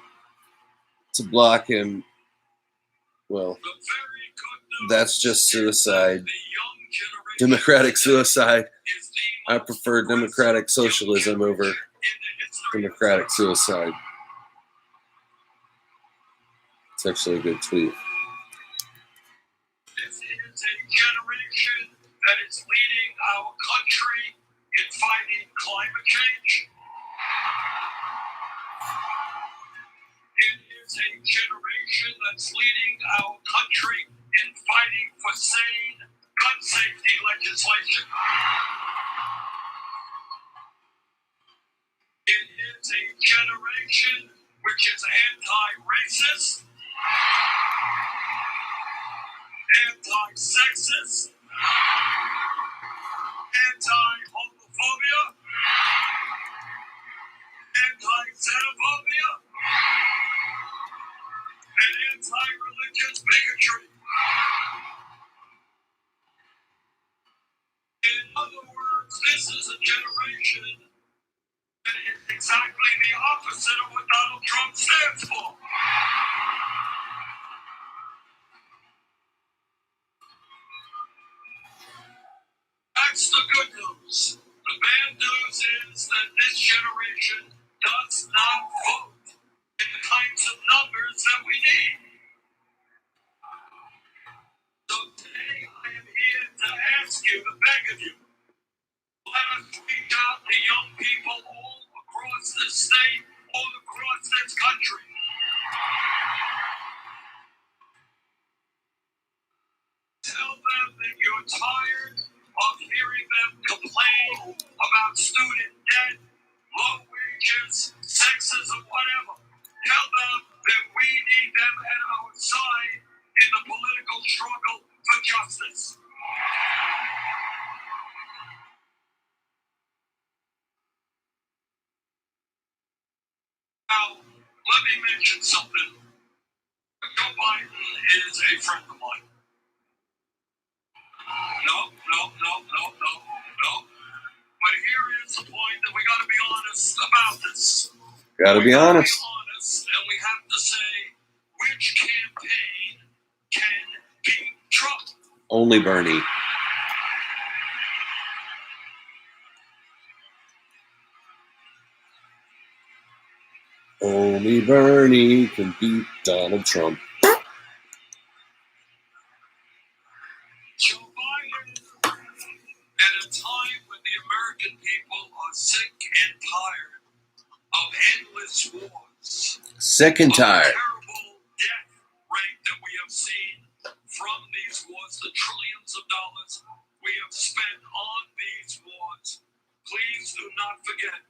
to block him, well, that's just suicide. Democratic suicide. I prefer democratic socialism over democratic suicide. It's actually a good tweet. This is a generation that is leading our country in fighting climate change. It is a generation that's leading our country in fighting for sane gun safety legislation. It is a generation which is anti-racist, anti-sexist, anti-homophobia, anti-xenophobia, and anti-religious bigotry. In other words, this is a generation that is exactly the opposite of what Donald Trump stands for. that we need. So today I am here to ask you, to beg of you, let us reach out to young people all across this state, all across this country. Tell them that you're tired of hearing them complain about student debt, low wages, sexism, whatever. Tell them that we need them at our side in the political struggle for justice. Now, let me mention something. Joe Biden is a friend of mine. No. But here is the point that we got to be honest about this. Gotta be honest. And we have to say which campaign can beat Trump. Only Bernie. Only Bernie can beat Donald Trump. Joe Biden, at a time when the American people are sick and tired of endless wars, Sick and tired. the terrible death rate that we have seen from these wars, the trillions of dollars we have spent on these wars. Please do not forget,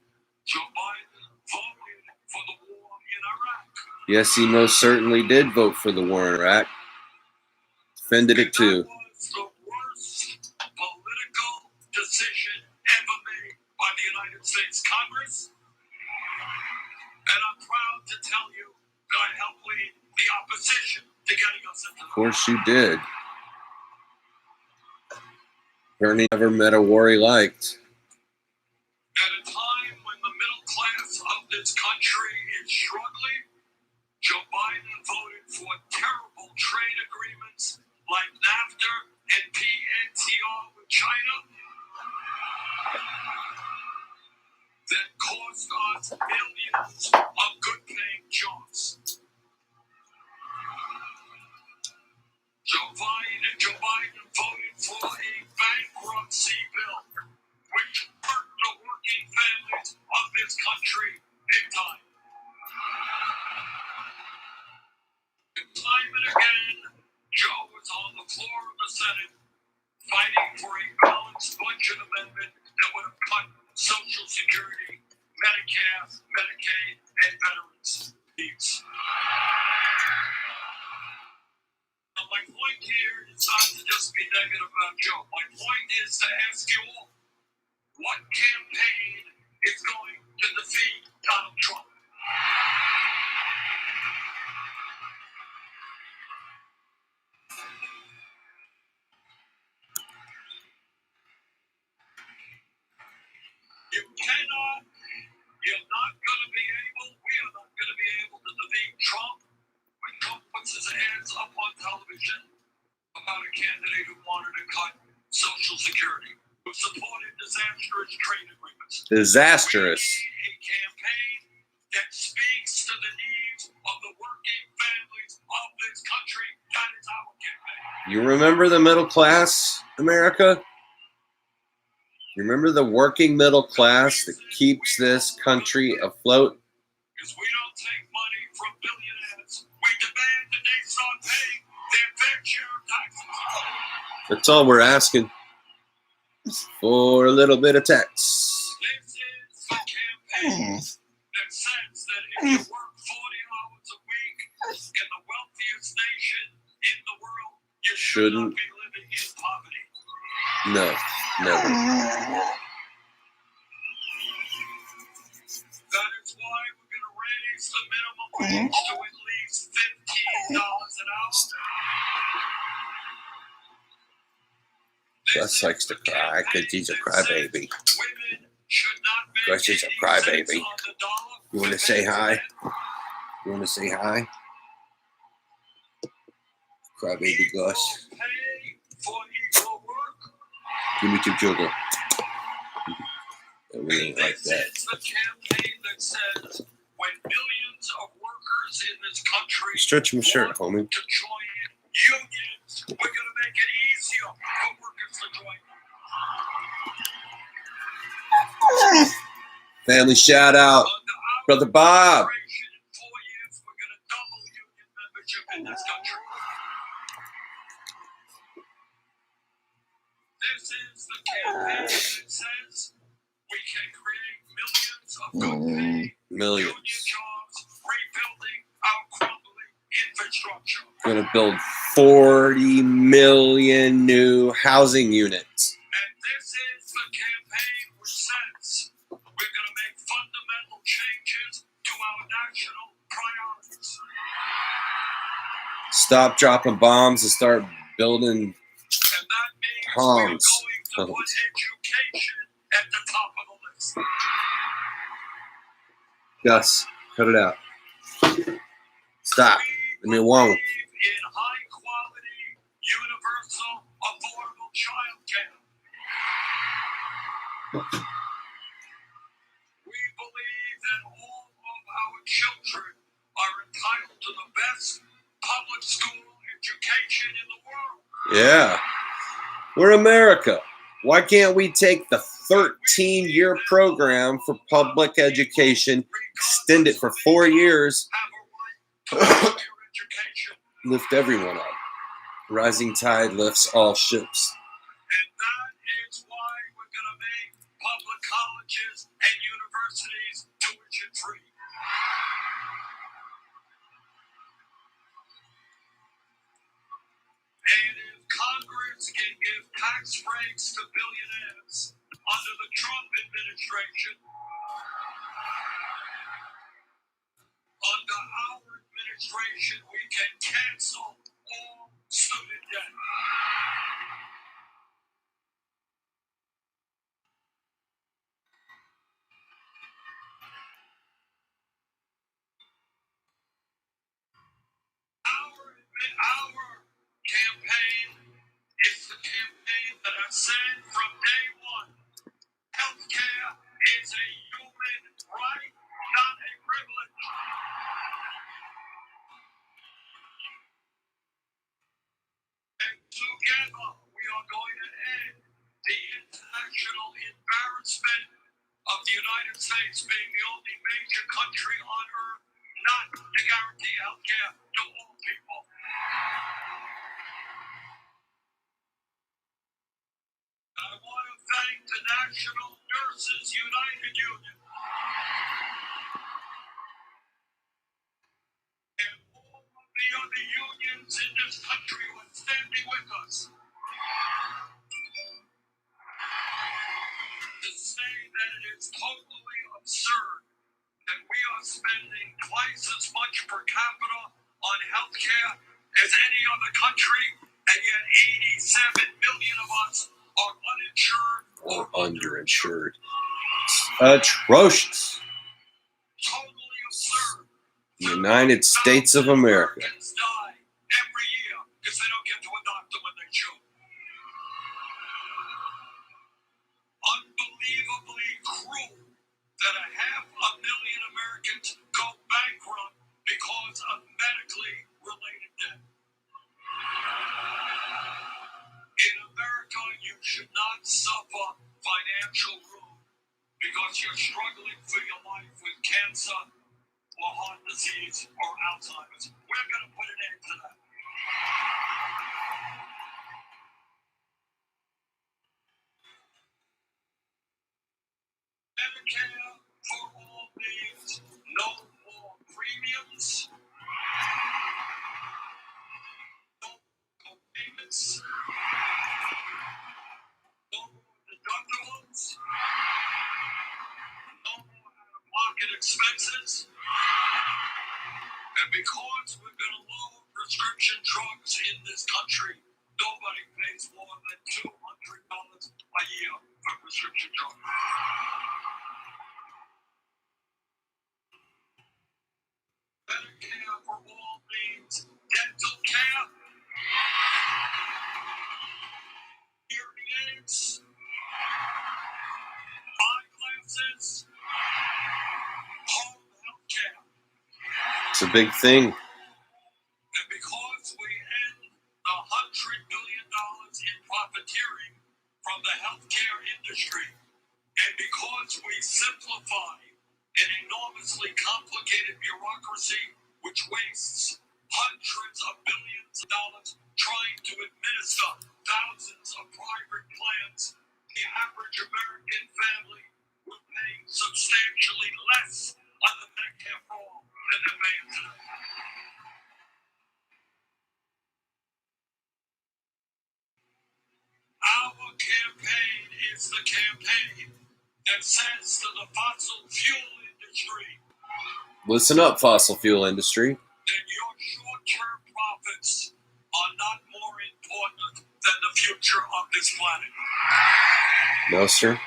Joe Biden voted for the war in Iraq. Yes, he most certainly did vote for the war in Iraq. Defended it too. That was the worst political decision ever made by the United States Congress. And I'm proud to tell you that I helped lead the opposition to getting us into Of course you did. Bernie never met a war he liked. At a time when the middle class of this country is struggling, Joe Biden voted for terrible trade agreements like NAFTA and PNTR with China that cost us millions of good-paying jobs. Joe Biden voted for a bankruptcy bill, which hurt the working families of this country big time. And time and again, Joe was on the floor of the Senate fighting for a balanced budget amendment that would have cut Social Security, Medicare, Medicaid, and veterans' needs. Now, my point here is not to just be negative about Joe. My point is to ask you all, what campaign is going to defeat Donald Trump? You're not going to be able, we are not going to be able to defeat Trump when Trump puts his hands up on television about a candidate who wanted to cut Social Security, who supported disastrous trade agreements. Disastrous. We need a campaign that speaks to the needs of the working families of this country. That is our campaign. You remember the middle class, America? You remember the working middle class that keeps this country afloat? Because we don't take money from billionaires. We demand that they start paying their fair share of taxes. That's all we're asking. For a little bit of tax. This is a campaign that says that if you work 40 hours a week in the wealthiest nation in the world, you should not Shouldn't. be living in poverty. No, never. That is why we're going to raise the minimum wage to at least $15 an hour. Gus likes to cry because he's a crybaby. Women should not make Gus is a 80 crybaby. cents on the dollar. You want to say hi? You want to say hi? Crybaby Gus. Pay for equal work. Give me your sugar. We ain't like that. It's the campaign that says when millions of workers workers in this country Stretch my shirt, homie. to join unions. We're going to make it easier for workers to join. Family shout out, Brother Bob. In 4 years, we're going to double union membership in this country. This is the campaign that says we can create millions of good-paying Millions. union jobs, rebuilding our crumbling infrastructure. Gonna build 40 million new housing units. And this is the campaign which says we're going to make fundamental changes to our national priorities. Stop dropping bombs and start building And that means homes. we're going to put education at the top of the list. Gus, cut it out. Stop. Leave me alone. In high quality, universal, affordable child care. We believe that all of our children are entitled to the best public school education in the world. Yeah. We're America. Why can't we take the 13-year program for public education, extend it for 4 years, Have a right to higher education. lift everyone up? Rising tide lifts all ships. And that is why we're going to make public colleges and universities tuition free. And if Congress can give tax breaks to billionaires under the Trump administration, under our administration, we can cancel all student debt. Our campaign is the campaign that I said from day one. Healthcare is a human right, not a privilege. And together we are going to end the international embarrassment of the United States being the only major country on earth not to guarantee healthcare to all people. I want to thank the National Nurses United Union and all of the other unions in this country who are standing with us to say that it is totally absurd that we are spending twice as much per capita on healthcare as any other country, and yet 87 million of us are uninsured Or underinsured. Atrocious. Totally absurd. The United States of America. Americans die every year because they don't get to a doctor when they should. Unbelievably cruel that 500,000 Americans go bankrupt because of medically related debt. In America, you should not suffer financial ruin because you're struggling for your life with cancer or heart disease or Alzheimer's. We're going to put an end to that. Medicare for all means no more premiums, no co-payments, no more deductibles, no more out-of-pocket expenses. And because we're going to lower prescription drugs in this country, nobody pays more than $200 a year for prescription drugs. Medicare for all means dental care, hearing aids, eyeglasses, home health care. It's a big thing. And because we end the $100 billion in profiteering from the healthcare industry, and because we simplify an enormously complicated bureaucracy which wastes hundreds of billions of dollars trying to administer thousands of private plans, the average American family will pay substantially less on the Medicare for all than they're paying today. Our campaign is the campaign that says to the fossil fuel industry, listen up, fossil fuel industry, that your short-term profits are not more important than the future of this planet. No, sir.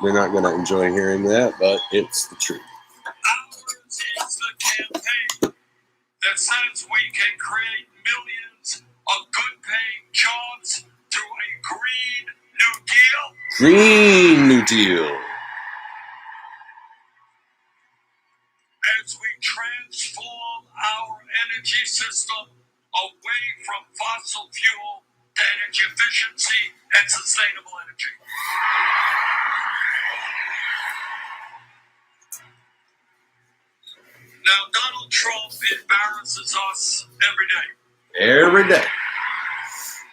They're not going to enjoy hearing that, but it's the truth. Ours is the campaign that says we can create millions of good-paying jobs through a Green New Deal. Green New Deal. As we transform our energy system away from fossil fuel to energy efficiency and sustainable energy. Now, Donald Trump embarrasses us every day. Every day.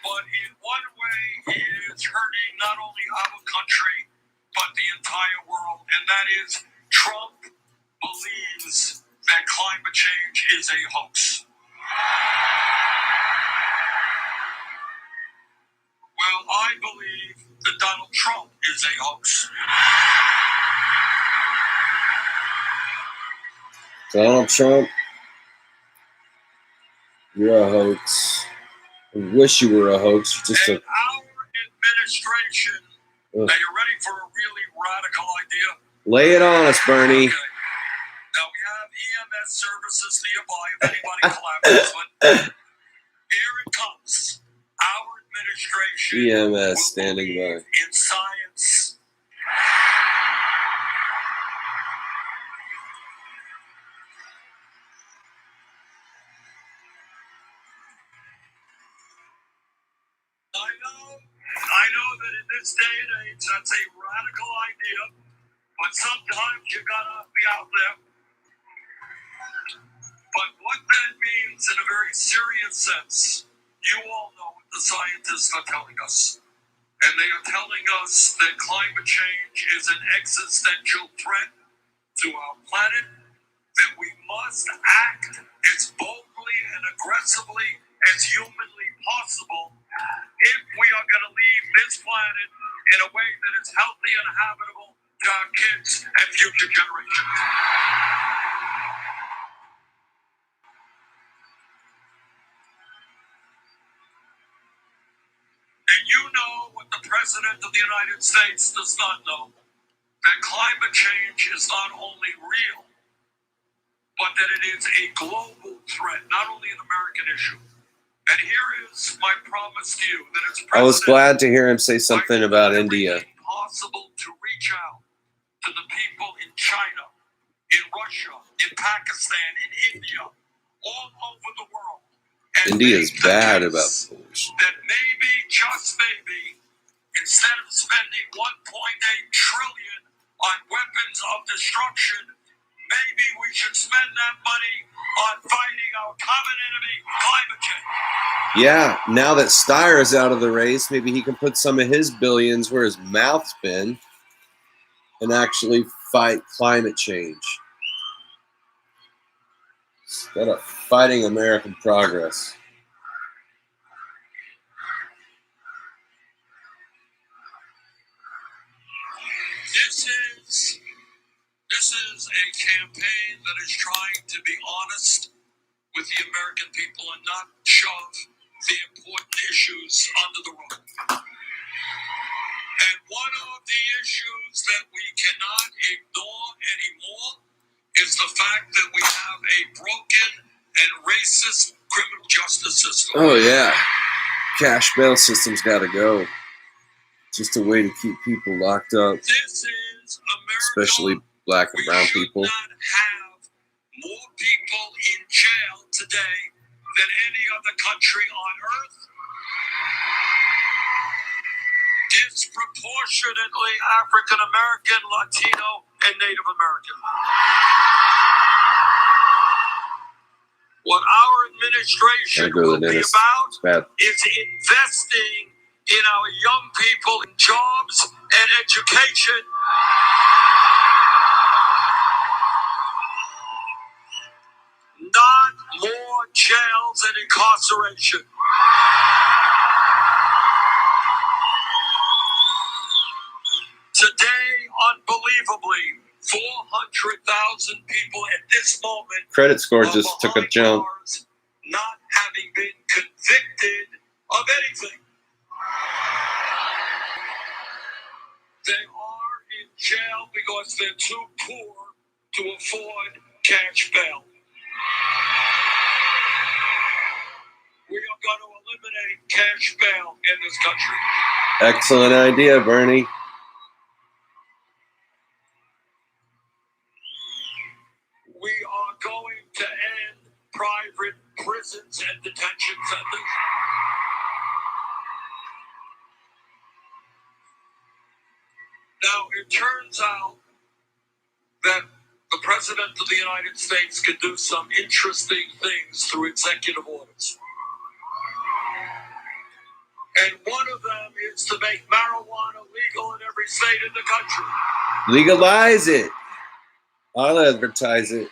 But in one way, he is hurting not only our country, but the entire world. And that is, Trump believes that climate change is a hoax. Well, I believe that Donald Trump is a hoax. Donald Trump, you're a hoax. I wish you were a hoax. You're just and our administration, are you ready for a really radical idea? Lay it on us, Bernie. Okay. Now, we have EMS services nearby if anybody collapses, but here it comes. Our administration EMS standing by. in science. I know that in this day and age, that's a radical idea, but sometimes you gotta be out there. But what that means in a very serious sense, you all know what the scientists are telling us. And they are telling us that climate change is an existential threat to our planet, that we must act as boldly and aggressively as humanly possible if we are going to leave this planet in a way that is healthy and habitable to our kids and future generations. And you know what the President of the United States does not know, that climate change is not only real, but that it is a global threat, not only an American issue. And here is my promise to you that as President, I was glad to hear him say something about India. Possible to reach out to the people in China, in Russia, in Pakistan, in India, all over the world. India is bad about pollution. That maybe, just maybe, instead of spending $1.8 trillion on weapons of destruction, maybe we should spend that money on fighting our common enemy, climate change. Yeah, now that Steyer is out of the race, maybe he can put some of his billions where his mouth's been and actually fight climate change. Instead of fighting American progress. This is a campaign that is trying to be honest with the American people and not shove the important issues under the rug. And one of the issues that we cannot ignore anymore is the fact that we have a broken and racist criminal justice system. Oh, yeah. Cash bail system's got to go. Just a way to keep people locked up. This is America. Especially black and brown people. We should not have more people in jail today than any other country on earth. Disproportionately African American, Latino, and Native American. What our administration will be about is investing in our young people in jobs and education. Not more jails and incarceration. Today, unbelievably, 400,000 people at this moment. Credit score just took a jump. Bars, not having been convicted of anything. They are in jail because they're too poor to afford cash bail. We are going to eliminate cash bail in this country. Excellent idea, Bernie. We are going to end private prisons and detention centers. Now, it turns out that the President of the United States can do some interesting things through executive orders. And one of them is to make marijuana legal in every state in the country. Legalize it. I'll advertise it.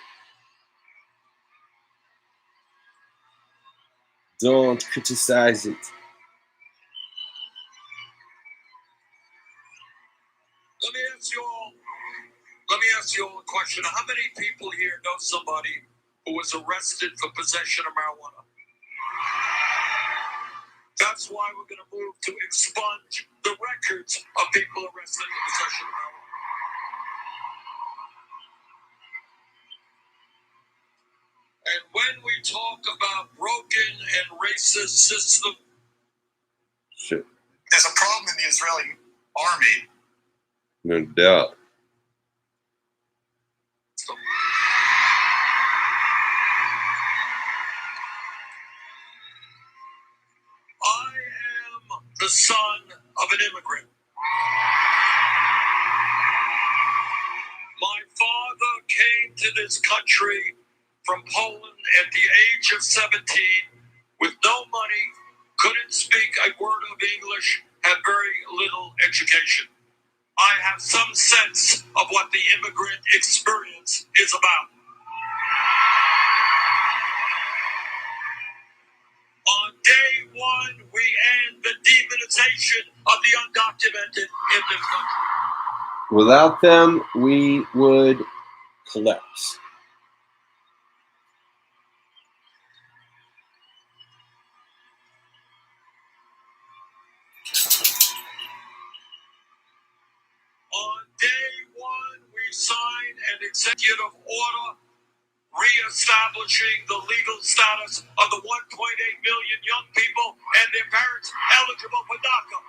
Don't criticize it. Let me ask you all a question. How many people here know somebody who was arrested for possession of marijuana? That's why we're going to move to expunge the records of people arrested for possession of marijuana. And when we talk about broken and racist system, Shit. There's a problem in the Israeli army. No doubt. I am the son of an immigrant. My father came to this country from Poland at the age of 17 with no money, couldn't speak a word of English, had very little education. I have some sense of what the immigrant experience is about. On day one, we end the demonization of the undocumented in this country. Without them, we would collapse. On day one, we sign an executive order reestablishing the legal status of the 1.8 million young people and their parents eligible for DACA.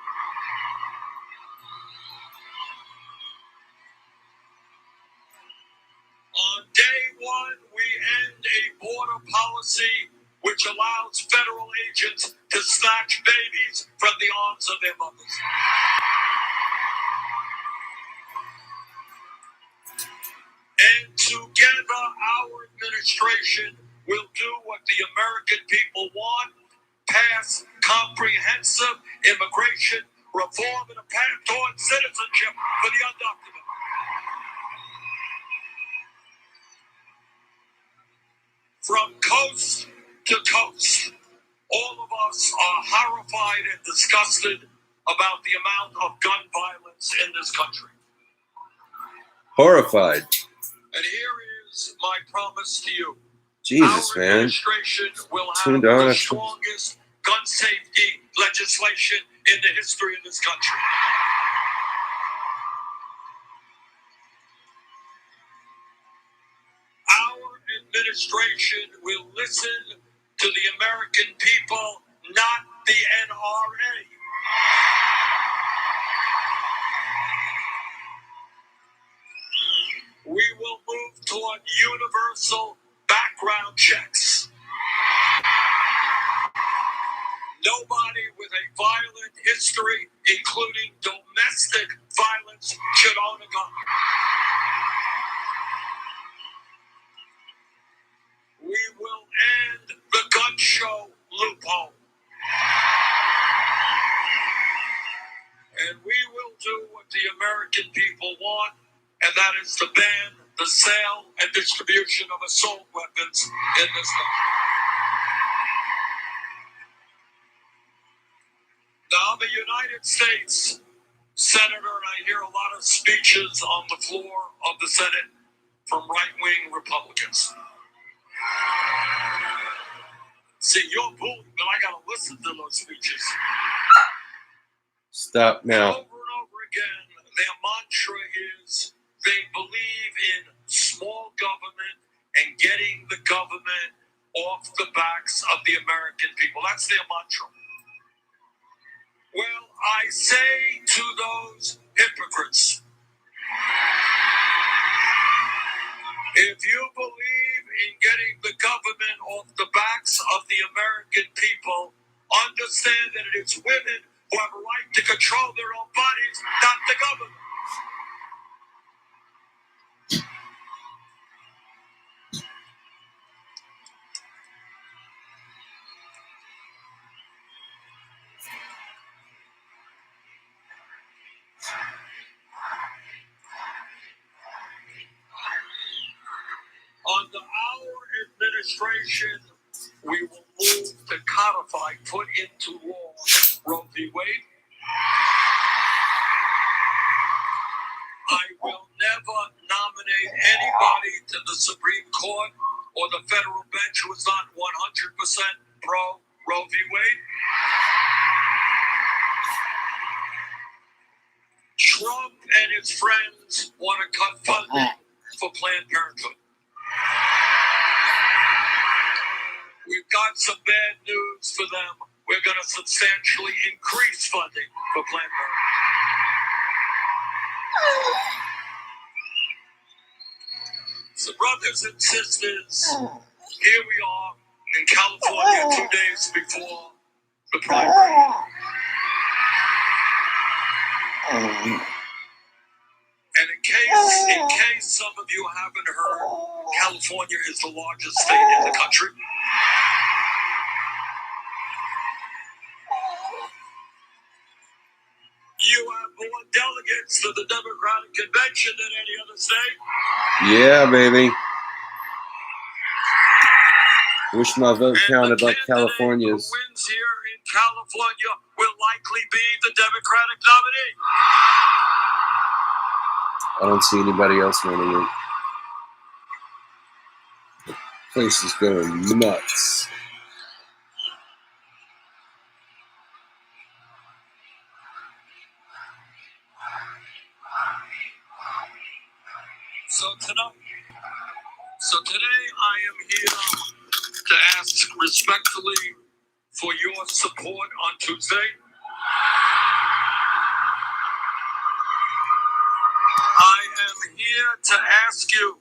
On day one, we end a border policy which allows federal agents to snatch babies from the arms of their mothers. And together, our administration will do what the American people want, pass comprehensive immigration reform and a path toward citizenship for the undocumented. From coast to coast, all of us are horrified and disgusted about the amount of gun violence in this country. Horrified. And here is my promise to you. Jesus, Our man. administration will have Tuned on. the strongest gun safety legislation in the history of this country. Our administration will listen to the American people, not the NRA. We will move toward universal background background checks. Nobody with a violent history, including domestic violence, should own a gun. We will end the gun show loophole. And we will do what the American people want, and that is to ban the sale and distribution of assault weapons in this country. Now, the United States Senator, and I hear a lot of speeches on the floor of the Senate from right-wing Republicans. See, you're bullied, but I got to listen to those speeches. Stop now. Over and over again, their mantra is they believe in small government and getting the government off the backs of the American people. That's their mantra. Well, I say to those hypocrites, if you believe in getting the government off the backs of the American people, understand that it is women who have a right to control their own bodies, not the government. Under our administration, we will move to codify, put into law, Roe v. Wade. I will never nominate anybody to the Supreme Court or the federal bench who is not 100% pro Roe v. Wade. Trump and his friends want to cut funding for Planned Parenthood. We've got some bad news for them. We're going to substantially increase funding for Planned Parenthood. So, brothers and sisters, here we are in California 2 days before the primary. And in case some of you haven't heard, California is the largest state in the country. You have more delegates to the Democratic Convention than any other state. Yeah, baby. Wish my vote counted like California's. Who wins here in California will likely be the Democratic nominee. I don't see anybody else winning it. The place is going nuts. So today I am here to ask respectfully for your support on Tuesday. I am here to ask you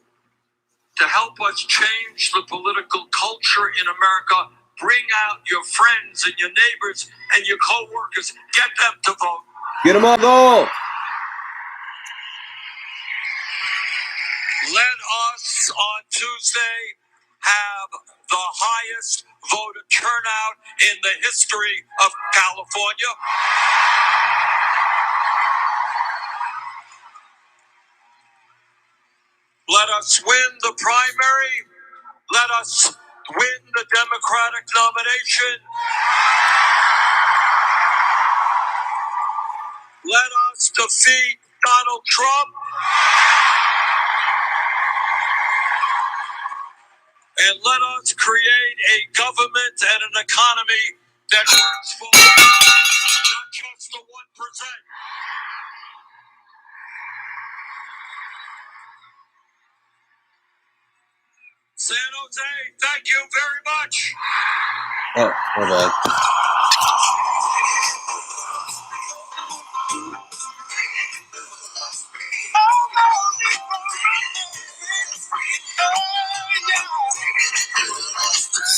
to help us change the political culture in America. Bring out your friends and your neighbors and your co-workers. Get them to vote. Get them all go. Let us on Tuesday have the highest voter turnout in the history of California. Let us win the primary. Let us win the Democratic nomination. Let us defeat Donald Trump. And let us create a government and an economy that works for not just the 1%. San Jose, thank you very much. Oh, my bad.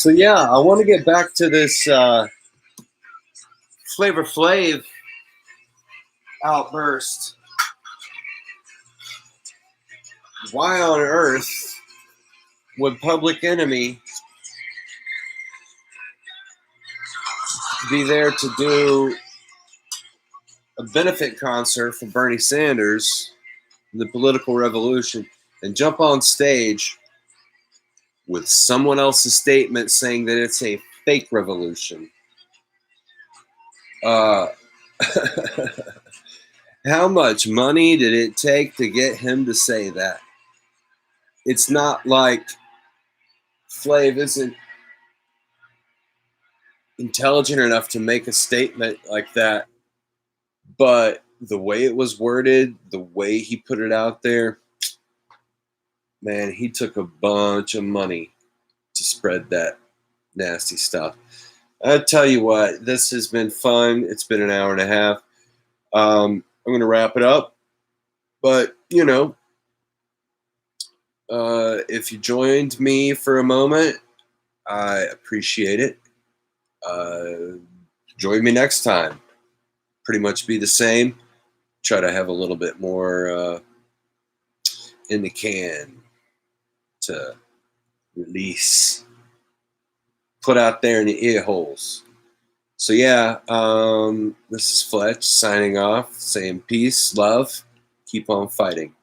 So yeah, I want to get back to this Flavor Flav outburst. Why on earth would Public Enemy be there to do a benefit concert for Bernie Sanders, the political revolution, and jump on stage with someone else's statement saying that it's a fake revolution? Uh, how much money did it take to get him to say that? It's not like Flav isn't intelligent enough to make a statement like that, but the way it was worded, the way he put it out there, man, he took a bunch of money to spread that nasty stuff. I tell you what, this has been fun. It's been an hour and a half. I'm going to wrap it up, but if you joined me for a moment, I appreciate it. Join me next time. Pretty much be the same. Try to have a little bit more in the can to release, put out there in the ear holes. So yeah, this is Fletch signing off, saying peace, love, keep on fighting.